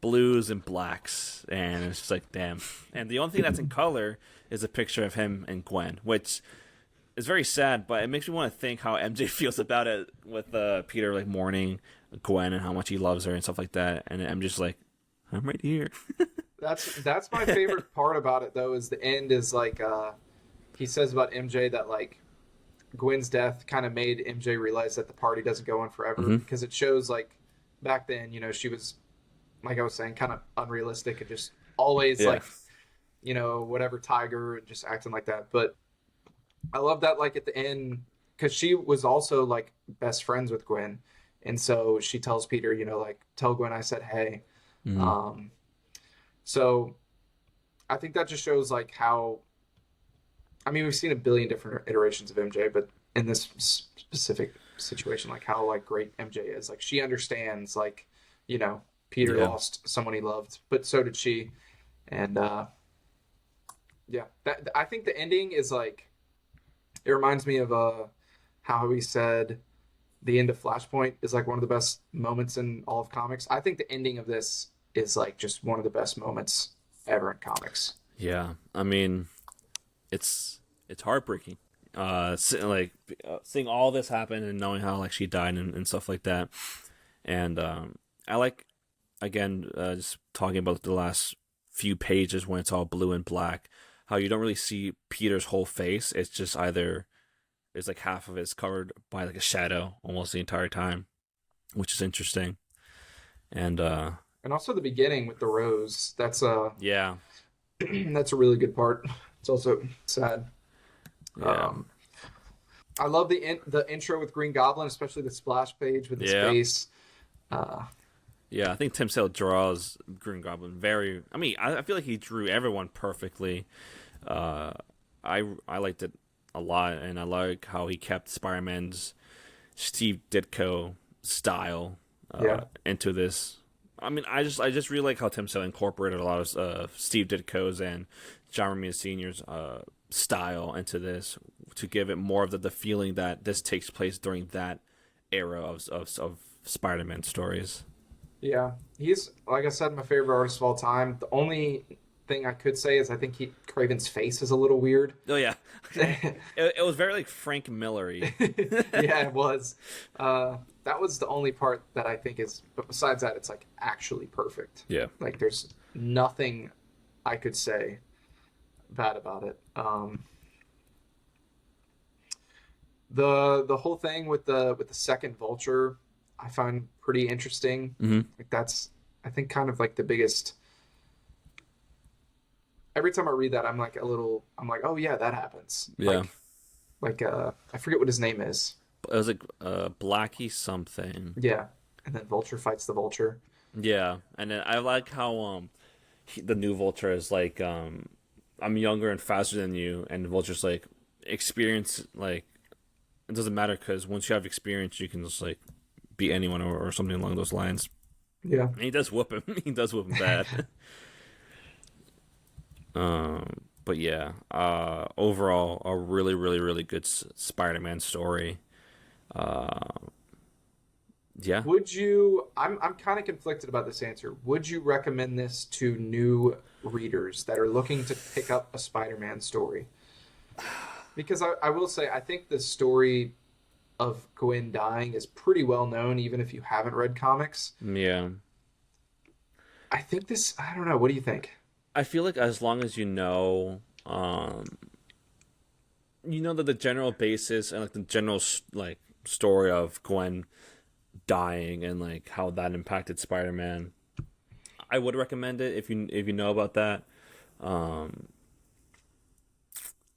S1: blues and blacks, and it's just like damn. And the only thing that's in color is a picture of him and Gwen, which is very sad. But it makes me want to think how MJ feels about it with Peter like mourning Gwen and how much he loves her and stuff like that. And I'm just like, I'm right here.
S2: that's my favorite part about it though. Is the end is like he says about MJ that like Gwen's death kind of made MJ realize that the party doesn't go on forever
S1: Hmm.
S2: because it shows like back then, she was like I was saying, kind of unrealistic and just always
S1: Yeah,
S2: like, whatever tiger and just acting like that. But I love that like at the end because she was also like best friends with Gwen, and so she tells Peter, like tell Gwen I said hey.
S1: mm,
S2: Um, so I think that just shows like how I mean we've seen a billion different iterations of MJ, but in this specific situation, like how like great MJ is, like she understands like Peter
S1: yeah,
S2: lost someone he loved, but so did she, and yeah, that I think the ending is like it reminds me of how he said the end of Flashpoint is like one of the best moments in all of comics. I think the ending of this is like just one of the best moments ever in comics.
S1: yeah. I mean, it's heartbreaking. Seeing all this happen and knowing how like she died and stuff like that. And I like again just talking about the last few pages when it's all blue and black. How you don't really see Peter's whole face. It's just either it's like half of it's covered by like a shadow almost the entire time, which is interesting. And
S2: And also the beginning with the rose. That's
S1: yeah,
S2: that's a really good part. It's also sad.
S1: yeah,
S2: Um, I love the intro with Green Goblin, especially the splash page with his
S1: yeah,
S2: face. Uh,
S1: Yeah, I think Tim Sale draws Green Goblin very. I mean, I feel like he drew everyone perfectly. Uh, I liked it a lot, and I like how he kept Spider-Man's Steve Ditko style
S2: Yeah.
S1: into this. I mean, I just really like how Tim Sale incorporated a lot of Steve Ditko's and John Romita Sr.'s style into this to give it more of the feeling that this takes place during that era of Spider-Man stories.
S2: Yeah, he's like I said, my favorite artist of all time. The only thing I could say is I think Craven's face is a little weird.
S1: Oh yeah,
S2: Yeah,
S1: it was very like Frank Millery.
S2: it was. That was the only part that I think is. But besides that, it's like actually perfect.
S1: Yeah.
S2: Like there's nothing I could say bad about it. The whole thing with the second Vulture, I find pretty interesting.
S1: Hmm.
S2: Like that's I think kind of like the biggest. Every time I read that, I'm like, oh yeah, that happens.
S1: Yeah.
S2: I forget what his name is.
S1: It was like Blackie something.
S2: Yeah, and then Vulture fights the Vulture.
S1: Yeah, and then I like how the new Vulture is like I'm younger and faster than you, and the Vulture's like experience like it doesn't matter because once you have experience, you can just like beat anyone or something along those lines.
S2: Yeah,
S1: And he does whoop him. He does whoop him bad. But yeah, overall, a really, really, really good Spider-Man story. Uh, yeah,
S2: would you? I'm kind of conflicted about this answer. Would you recommend this to new readers that are looking to pick up a Spider-Man story? Because I will say I think the story of Gwen dying is pretty well known, even if you haven't read comics.
S1: yeah.
S2: I think this. I don't know. What do you think?
S1: I feel like as long as you know that the general basis and like the general like story of Gwen dying and like how that impacted Spider-Man, I would recommend it if you know about that. Um,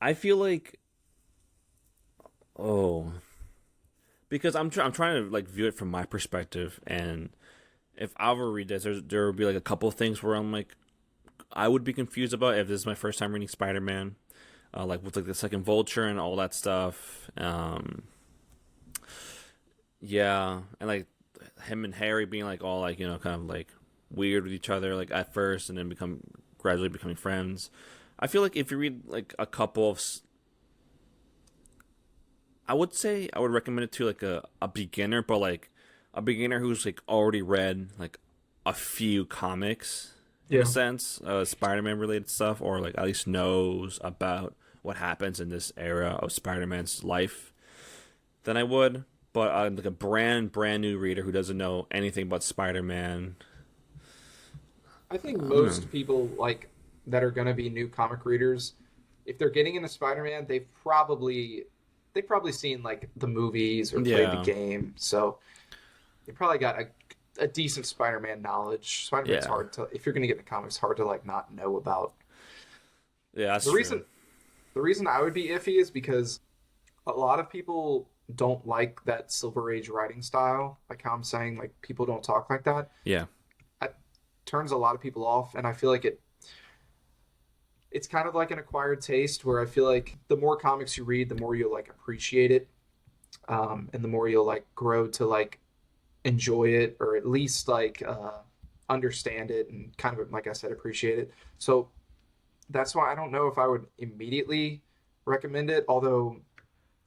S1: I feel like oh because I'm trying to like view it from my perspective, and if I were to read this, there would be like a couple of things where I'm like I would be confused about if this is my first time reading Spider-Man, like with like the second Vulture and all that stuff. Yeah, and like him and Harry being like all like kind of like weird with each other like at first, and then gradually becoming friends. I feel like if you read like a couple of, I would say I would recommend it to like a beginner, but like a beginner who's like already read like a few comics in a
S2: Yeah.
S1: sense, Spider-Man related stuff, or like at least knows about what happens in this era of Spider-Man's life, then I would. But like a brand new reader who doesn't know anything about Spider-Man,
S2: I think
S1: I don't know.
S2: most people like that are going to be new comic readers, if they're getting into Spider-Man, they've probably seen like the movies or played the
S1: Yeah,
S2: game, so they probably got a decent Spider-Man knowledge. Spider-Man's
S1: yeah,
S2: hard to if you're going to get in the comics, hard to like not know about.
S1: yeah. That's
S2: The
S1: true.
S2: reason the reason I would be iffy is because a lot of people don't like that Silver Age writing style, like how I'm saying, like people don't talk like that.
S1: Yeah,
S2: It turns a lot of people off, and I feel like it's kind of like an acquired taste where I feel like the more comics you read, the more you'll like appreciate it, and the more you'll like grow to like enjoy it or at least like understand it and kind of like I said appreciate it. So that's why I don't know if I would immediately recommend it, although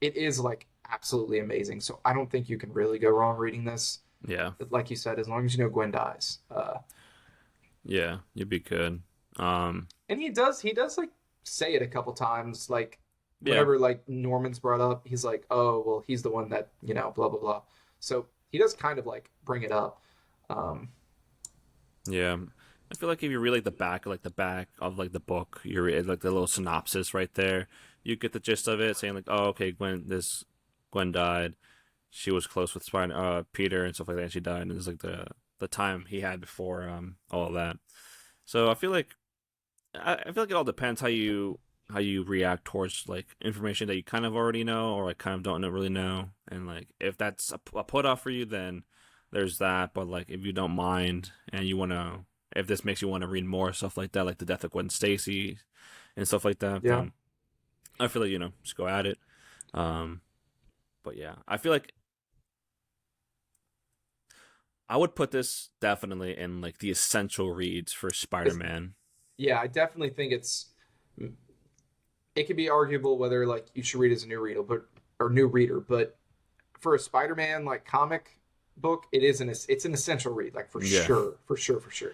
S2: it is like absolutely amazing. So I don't think you can really go wrong reading this.
S1: yeah,
S2: Like you said, as long as you know Gwen dies.
S1: yeah. You'd be good.
S2: And he does like say it a couple times, like
S1: Yeah,
S2: whenever like Norman's brought up, he's like, oh well, he's the one that blah blah blah. So he does kind of like bring it up. Um,
S1: yeah. I feel like if you read like the back of like the book, you read like the little synopsis right there. You get the gist of it, saying like, "Oh, okay, Gwen died. She was close with Peter and stuff like that. And she died, and it's like the time he had before all of that." So I feel like it all depends how you react towards like information that you kind of already know or like kind of don't really know, and like if that's a put off for you, then there's that. But like, if you don't mind and you wanna, if this makes you want to read more stuff like that, like the death of Gwen Stacy and stuff like that,
S2: Yeah.
S1: then I feel like just go at it. Um, but yeah, I feel like I would put this definitely in like the essential reads for
S2: It's,
S1: Spider-Man.
S2: yeah, I definitely think it could be arguable whether like you should read as a new reader, but for a Spider-Man like comic book, it's an essential read, like for
S1: Yeah,
S2: sure, for sure, for sure.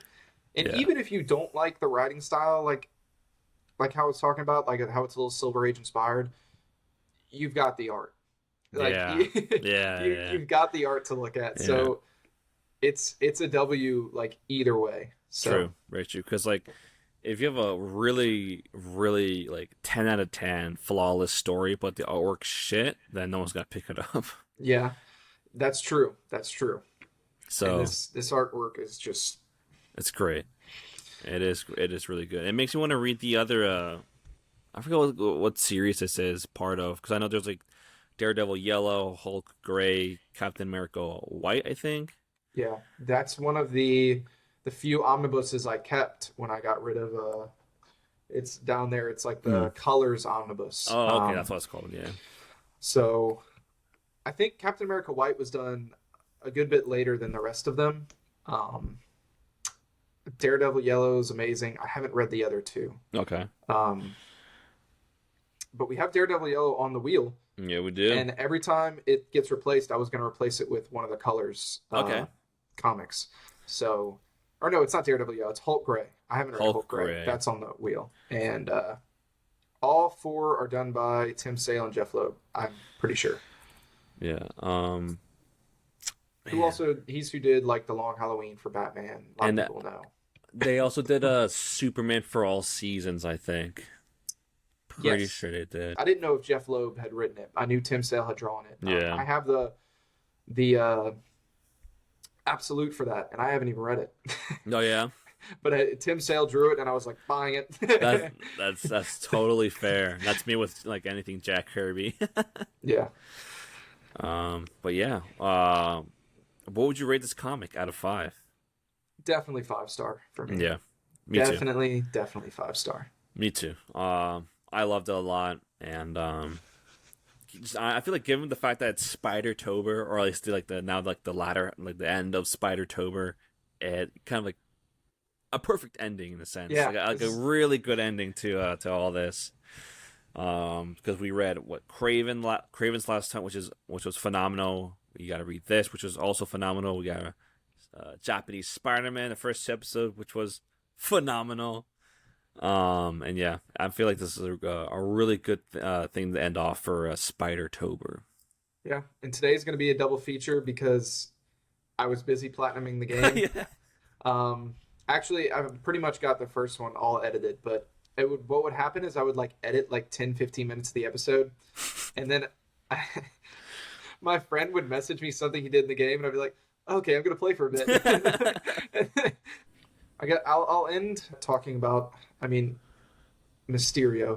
S2: And
S1: yeah,
S2: even if you don't like the writing style, like how it's talking about, like how it's a little Silver Age inspired, you've got the art. Like
S1: yeah, yeah, yeah,
S2: you've got the art to look at.
S1: yeah.
S2: So it's a W like either way. So
S1: True, very true. Because like, if you have a really, really like 10 out of 10 flawless story, but the artwork shit, then no one's gonna pick it up.
S2: yeah, that's true. That's true. And
S1: So
S2: this artwork is just
S1: it's great. It is. It is really good. It makes me want to read the other. I forget what series this is part of, because I know there's like Daredevil Yellow, Hulk Gray, Captain America White, I think.
S2: yeah, that's one of the few omnibuses I kept when I got rid of it's down there. It's like
S1: Hmm.
S2: the Colors omnibus.
S1: Oh, okay, that's what it's called. Yeah.
S2: So I think Captain America White was done a good bit later than the rest of them. Um, Daredevil Yellow is amazing. I haven't read the other two.
S1: Okay.
S2: Um, but we have Daredevil Yellow on the wheel,
S1: Yeah, we do.
S2: and every time it gets replaced, I was going to replace it with one of the Colors
S1: Okay.
S2: comics. So, or no, it's not Daredevil Yellow. It's Hulk Gray. I haven't read
S1: Hulk
S2: Hulk Gray.
S1: Gray.
S2: That's on the wheel, and all four are done by Tim Sale and Jeff Loeb. I'm pretty sure.
S1: Yeah.
S2: Who
S1: Man.
S2: also he's who did like the Long Halloween for Batman. A lot
S1: And
S2: of people know.
S1: they also did a Superman for all seasons, I think. Pretty
S2: Yes.
S1: sure they did.
S2: I didn't know if Jeff Loeb had written it. I knew Tim Sale had drawn it.
S1: Yeah.
S2: I have the absolute for that, and I haven't even read it.
S1: Oh yeah.
S2: But Tim Sale drew it, and I was like buying it.
S1: That's totally fair. That's me with like anything Jack Kirby.
S2: Yeah,
S1: But yeah. What would you rate this comic out of 5?
S2: definitely 5-star for me.
S1: Yeah. Me too.
S2: Definitely 5-star.
S1: Me too. I loved it a lot, and I feel like given the fact that it's Spider-Tober, or at least like the latter, like the end of Spider-Tober, it kind of like a perfect ending in a sense.
S2: Yeah,
S1: like a really good ending to all this. Because we read what Craven's Last Hunt, which was phenomenal. We got to read this, which was also phenomenal. We got Japanese Spider-Man, the first episode, which was phenomenal. And yeah, I feel like this is a really good thing to end off for Spider-Tober.
S2: Yeah, and today's going to be a double feature because I was busy platinuming the game.
S1: Yeah.
S2: Actually, I've pretty much got the first one all edited, but what would happen is I would like edit like 10, 15 minutes of the episode, and then my friend would message me something he did in the game, and I'd be like, okay, I'm gonna play for a bit. I'll end talking about, I mean, Mysterio.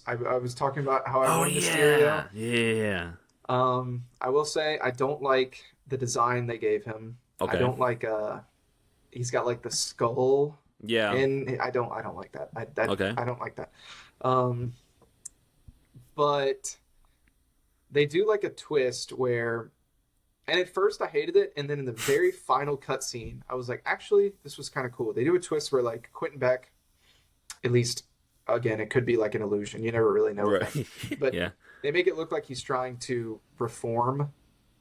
S2: I was talking about how I
S1: Oh
S2: wanted Mysterio.
S1: yeah.
S2: I will say I don't like the design they gave him.
S1: Okay.
S2: I don't like he's got like the skull.
S1: Yeah.
S2: And I don't like that.
S1: Okay.
S2: I don't like that. But they do like a twist where, and at first I hated it, and then in the very final cutscene, I was like, actually, this was kind of cool. They do a twist where like Quentin Beck, at least again, it could be like an illusion. You never really know.
S1: Right.
S2: But
S1: Yeah.
S2: they make it look like he's trying to reform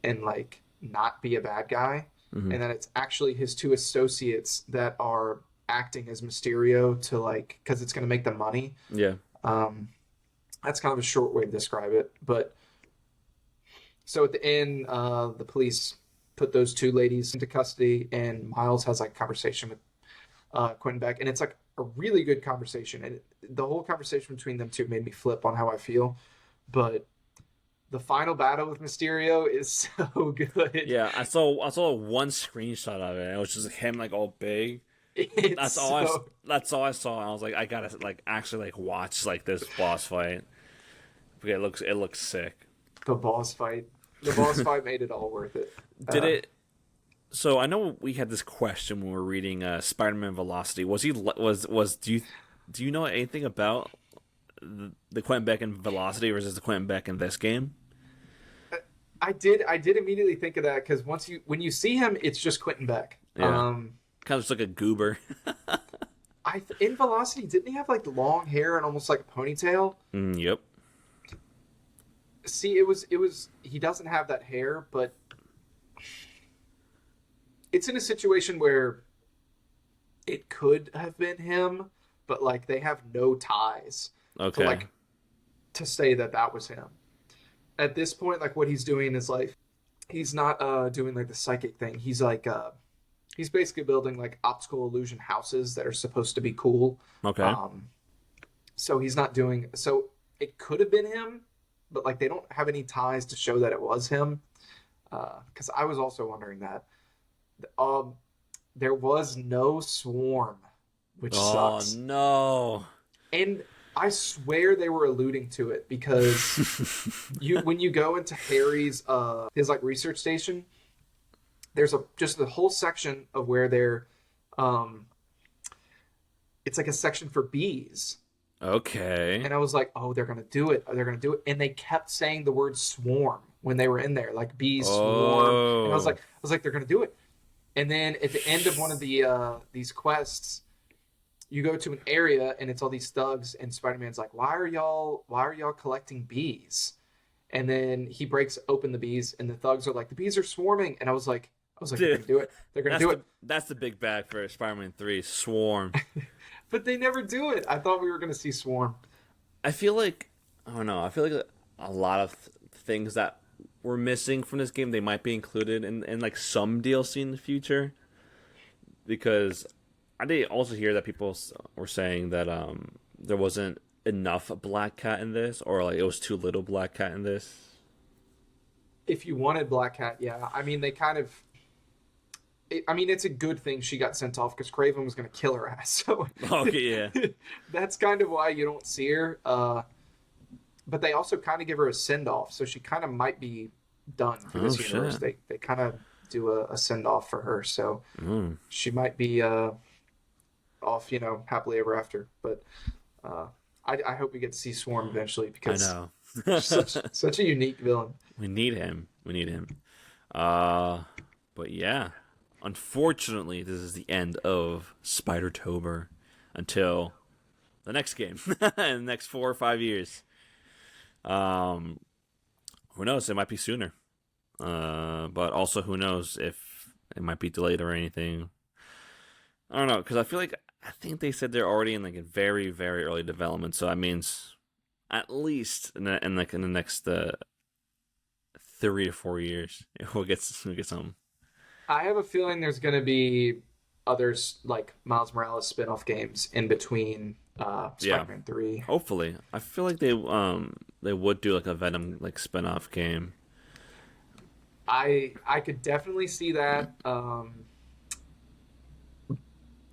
S2: and like not be a bad guy,
S1: Mhm.
S2: and that it's actually his two associates that are acting as Mysterio to like, because it's going to make them money.
S1: Yeah.
S2: That's kind of a short way to describe it. But so at the end, the police put those two ladies into custody, and Miles has like a conversation with Quentin Beck, and it's like a really good conversation, and the whole conversation between them two made me flip on how I feel. But the final battle with Mysterio is so good.
S1: Yeah. I saw one screenshot of it. And it was just him like all big.
S2: It's
S1: That's all I saw. I was like, I gotta like actually like watch like this boss fight. Okay, it looks sick.
S2: The boss fight. The boss fight made it all worth it.
S1: Did it? So I know we had this question when we were reading Spider-Man Velocity. Was he was do you know anything about the Quentin Beck in Velocity versus the Quentin Beck in this game?
S2: I did immediately think of that because when you see him, it's just Quentin Beck.
S1: Yeah, kind of just like a goober.
S2: In Velocity, didn't he have like long hair and almost like a ponytail?
S1: Yep.
S2: See, it was he doesn't have that hair, but it's in a situation where it could have been him, but like they have no ties to
S1: Okay.
S2: to say that that was him. At this point, like what he's doing is like he's not doing like the psychic thing. He's like he's basically building like optical illusion houses that are supposed to be cool.
S1: Okay.
S2: Um, so he's not doing so it could have been him, but like they don't have any ties to show that it was him. Because I was also wondering that. Um, there was no swarm, which
S1: Oh
S2: sucks.
S1: no.
S2: And I swear they were alluding to it because you when you go into Harry's his like research station, there's a just the whole section of where they're um it's like a section for bees.
S1: Okay.
S2: And I was like, oh, they're gonna do it. They're gonna do it. And they kept saying the word swarm when they were in there, like bees swarm. And
S1: Oh.
S2: I was like, they're gonna do it. And then at the end of one of these quests, you go to an area and it's all these thugs, and Spider-Man's like, why are y'all collecting bees? And then he breaks open the bees, and the thugs are like, the bees are swarming. And I was like, they're
S1: Dude,
S2: gonna do it. They're gonna do it.
S1: that's the big bag for Spider-Man 3, Swarm.
S2: But they never do it. I thought we were gonna see swarm.
S1: I feel like I don't know. I feel like a lot of things that were missing from this game they might be included in like some DLC in the future. Because I did also hear that people were saying that there wasn't enough Black Cat in this, or like it was too little Black Cat in this.
S2: If you wanted Black Cat, yeah. I mean, they kind of. I mean, it's a good thing she got sent off because Craven was going to kill her ass. So
S1: Okay, yeah.
S2: that's kind of why you don't see her. But they also kind of give her a send off, so she kind of might be done for this
S1: Oh
S2: universe.
S1: shit.
S2: They kind of do a send off for her, so
S1: Mm.
S2: she might be off, happily ever after. But uh, I hope we get to see Swarm eventually
S1: I
S2: because
S1: know.
S2: such a unique villain.
S1: We need him. We need him. But yeah. Unfortunately, this is the end of Spider-Tober until the next game in the next 4 or 5 years. Um, who knows? It might be sooner. But also who knows if it might be delayed or anything. I don't know because I think they said they're already in like a very very early development. So that means at least in the next 3 to 4 years we'll get something.
S2: I have a feeling there's going to be others like Miles Morales spin-off games in between
S1: Yeah.
S2: Spider-Man 3.
S1: Hopefully, I feel like they would do like a Venom like spin-off game.
S2: I could definitely see that.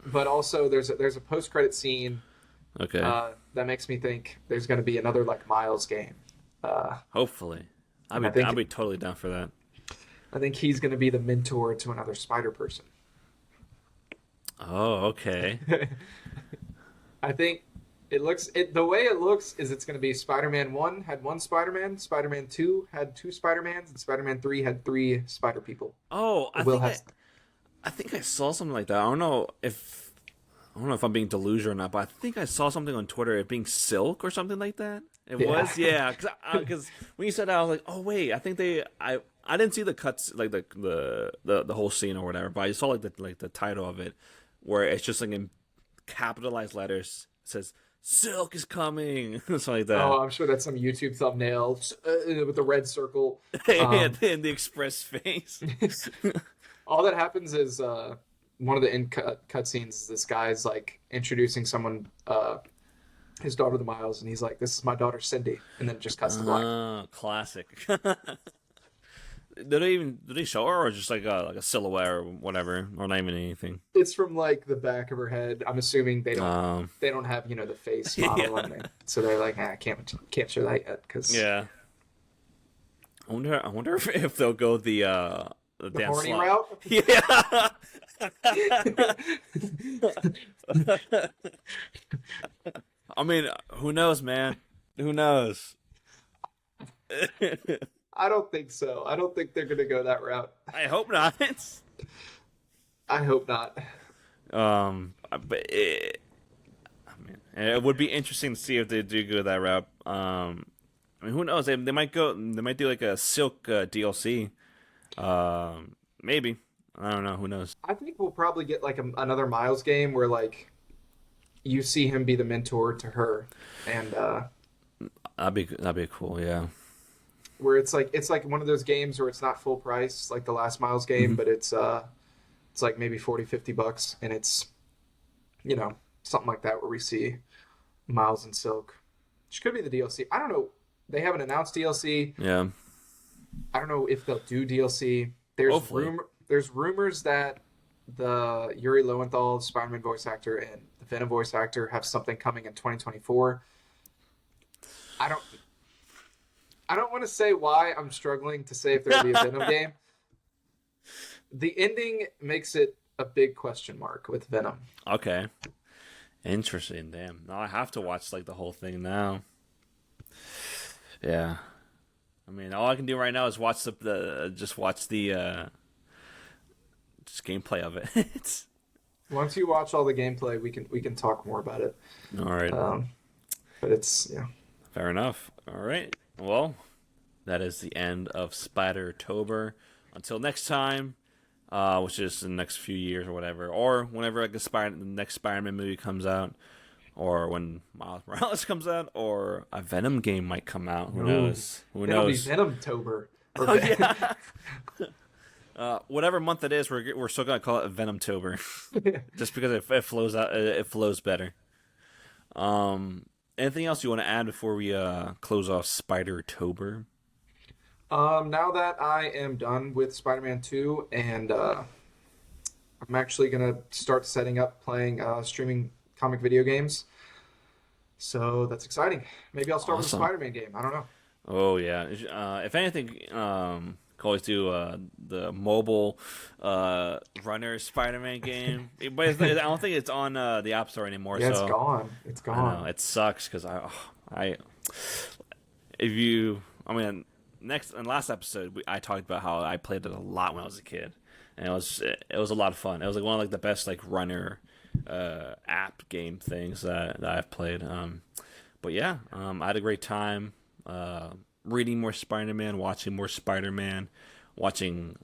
S2: But also there's a post-credit scene
S1: Okay,
S2: that makes me think there's going to be another like Miles game.
S1: hopefully,
S2: and I think
S1: I'd be totally down for that.
S2: I think he's going to be the mentor to another Spider person.
S1: Oh, okay.
S2: I think the way it looks is it's going to be Spider-Man 1 had one Spider-Man, Spider-Man 2 had two Spider-Mans, and Spider-Man 3 had three Spider people.
S1: Oh,
S2: Will
S1: I think I saw something like that. I don't know if I'm being delusional or not, but I think I saw something on Twitter it being Silk or something like that. It
S2: Yeah.
S1: was, yeah. Because when you said that, I was like, oh wait, I think I didn't see the cuts like the whole scene or whatever, but I saw like the title of it where it's just like in capitalized letters it says Silk is coming, something like that.
S2: Oh, I'm sure that's some YouTube thumbnail with the red circle.
S1: In the express face.
S2: All that happens is one of the end cutscenes is this guy's like introducing someone, his daughter to Miles, and he's like, "This is my daughter Cindy," and then it just cuts to black.
S1: Classic. Do they show her or just like a silhouette or whatever, or not even anything?
S2: It's from like the back of her head. I'm assuming they don't have the face model
S1: Yeah.
S2: on there, so they're like, I can't show that yet because
S1: Yeah. I wonder if they'll go the
S2: The
S1: damn
S2: horny
S1: slot.
S2: route?
S1: Yeah. I mean, who knows, man? Who knows?
S2: I don't think so. I don't think they're gonna go that route.
S1: I hope not.
S2: I hope not.
S1: But I mean, it would be interesting to see if they do go that route. I mean, who knows? They might go. They might do like a Silk DLC. Maybe. I don't know. Who knows?
S2: I think we'll probably get like another Miles game where like you see him be the mentor to her, and
S1: That'd be cool. Yeah.
S2: where it's like one of those games where it's not full price like the last Miles game, but it's like maybe 40-50 bucks, and it's something like that where we see Miles and Silk, which could be the DLC. I don't know. They haven't announced DLC.
S1: Yeah.
S2: I don't know if they'll do DLC. There's
S1: Hopefully.
S2: there's rumors that the Yuri Lowenthal Spider-Man voice actor and the Venom voice actor have something coming in 2024. I don't want to say why I'm struggling to say if there'll be a Venom game. The ending makes it a big question mark with Venom.
S1: Okay. Interesting. Damn. Now I have to watch like the whole thing now. Yeah. I mean, all I can do right now is watch the just gameplay of it.
S2: Once you watch all the gameplay, we can talk more about it.
S1: All right.
S2: But it's
S1: Fair enough. All right. Well, that is the end of Spider-Tober. Until next time, which is in the next few years or whatever, or whenever like the next Spider-Man movie comes out, or when Miles Morales comes out, or a Venom game might come out. Who knows? Who
S2: It'll be
S1: knows?
S2: Venom-tober.
S1: Oh yeah. Whatever month it is, we're still gonna call it Venom-tober, just because it flows out. It flows better. Anything else you want to add before we close off Spider-Tober?
S2: Now that I am done with Spider-Man 2, and I'm actually gonna start setting up playing streaming comic video games. So that's exciting. Maybe I'll start with a
S1: Awesome.
S2: Spider-Man game. I don't know.
S1: Oh yeah. If anything, can always do the mobile runner Spider-Man game. But I don't think it's on the App Store anymore.
S2: Yeah,
S1: so
S2: it's gone. It's
S1: I
S2: gone.
S1: know it sucks because if you I mean last episode I talked about how I played it a lot when I was a kid, and it was a lot of fun. It was like one of like the best like runner app game things that I've played. But yeah, I had a great time reading more Spider-Man, watching more Spider-Man, watching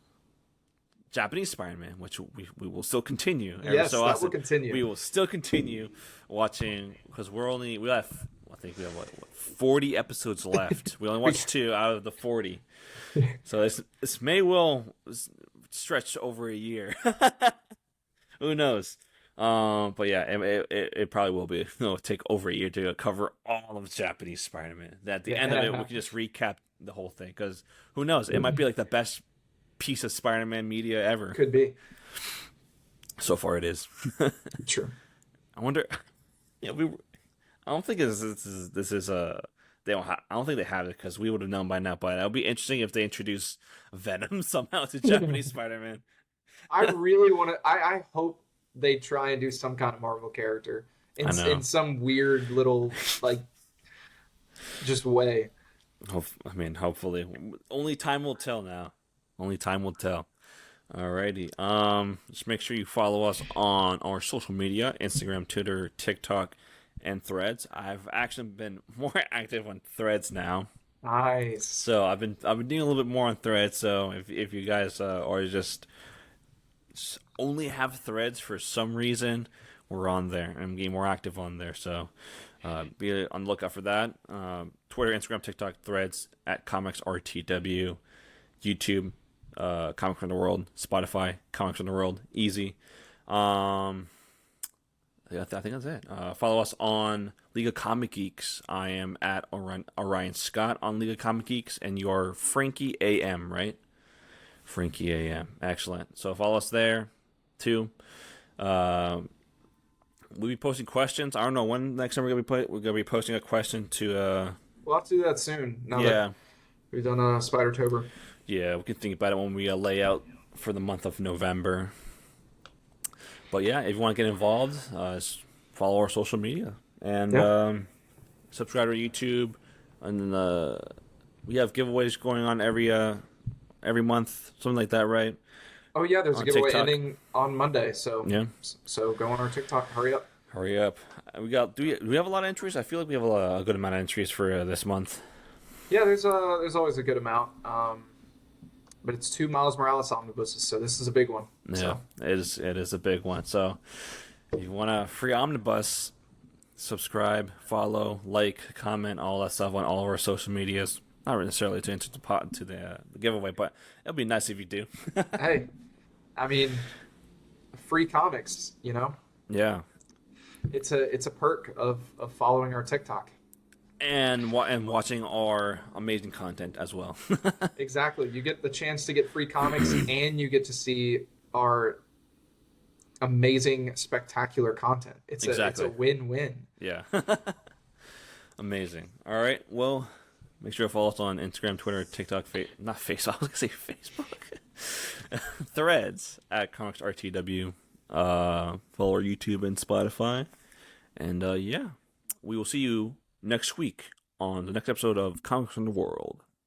S1: Japanese Spider-Man, which we will still continue.
S2: Yes, that will continue.
S1: We will still continue watching because we have I think we have what 40 episodes left. We only watched 2 out of the 40, so this may well stretch over a year. Who knows? But yeah, it probably will be. Take over a year to cover all of Japanese Spider-Man. At the end of it, we can just recap the whole thing because who knows? It might be like the best piece of Spider-Man media ever.
S2: Could be.
S1: So far, it is.
S2: True.
S1: I wonder. Yeah, I don't think this is they don't. I don't think they have it because we would have known by now. But it'll be interesting if they introduce Venom somehow to Japanese Spider-Man.
S2: I really want to. I hope they try and do some kind of Marvel character in some weird little like just way.
S1: I mean, hopefully. Only time will tell now. Only time will tell. Alrighty. Just make sure you follow us on our social media: Instagram, Twitter, TikTok, and Threads. I've actually been more active on Threads now.
S2: Nice.
S1: So I've been doing a little bit more on Threads. So if you guys are just only have Threads for some reason, we're on there. I'm getting more active on there. So be on the lookout for that. Twitter, Instagram, TikTok, Threads at ComicsRTW, YouTube, Comic from the World, Spotify, Comics from the World, easy. I think that's it. Follow us on League of Comic Geeks. I am at Orion Scott on League of Comic Geeks, and you're Frankie AM, right? Frankie AM. Excellent. So follow us there, too. We'll be posting questions. I don't know when next time we're gonna be posting a question to.
S2: We'll have to do that soon. Now
S1: Yeah.
S2: that we've done Spider-Tober.
S1: Yeah, we can think about it when we lay out for the month of November. But yeah, if you want to get involved, just follow our social media and subscribe to our YouTube. And we have giveaways going on every month, something like that, right?
S2: Oh yeah, there's a
S1: On
S2: giveaway
S1: TikTok.
S2: ending on Monday, so
S1: Yeah.
S2: so go on our TikTok. Hurry up.
S1: Hurry up. We got. Do we have a lot of entries? I feel like we have a good amount of entries for this month.
S2: Yeah, there's always a good amount. But it's 2 Miles Morales omnibuses, so this is a big one.
S1: Yeah,
S2: So.
S1: it is a big one. So if you want a free omnibus, subscribe, follow, like, comment, all that stuff on all of our social medias. Not necessarily to enter the giveaway, but it'll be nice if you do.
S2: Hey, I mean, free comics, you know?
S1: Yeah.
S2: It's a perk of following our TikTok.
S1: And watching our amazing content as well.
S2: Exactly. You get the chance to get free comics and you get to see our amazing, spectacular content. It's
S1: Exactly.
S2: a win-win.
S1: Yeah. Amazing. All right. Well, make sure to follow us on Instagram, Twitter, TikTok, not Facebook. I was going to say Facebook. Threads at ComicsRTW. Follow our YouTube and Spotify. And yeah, we will see you next week on the next episode of Comics from the World.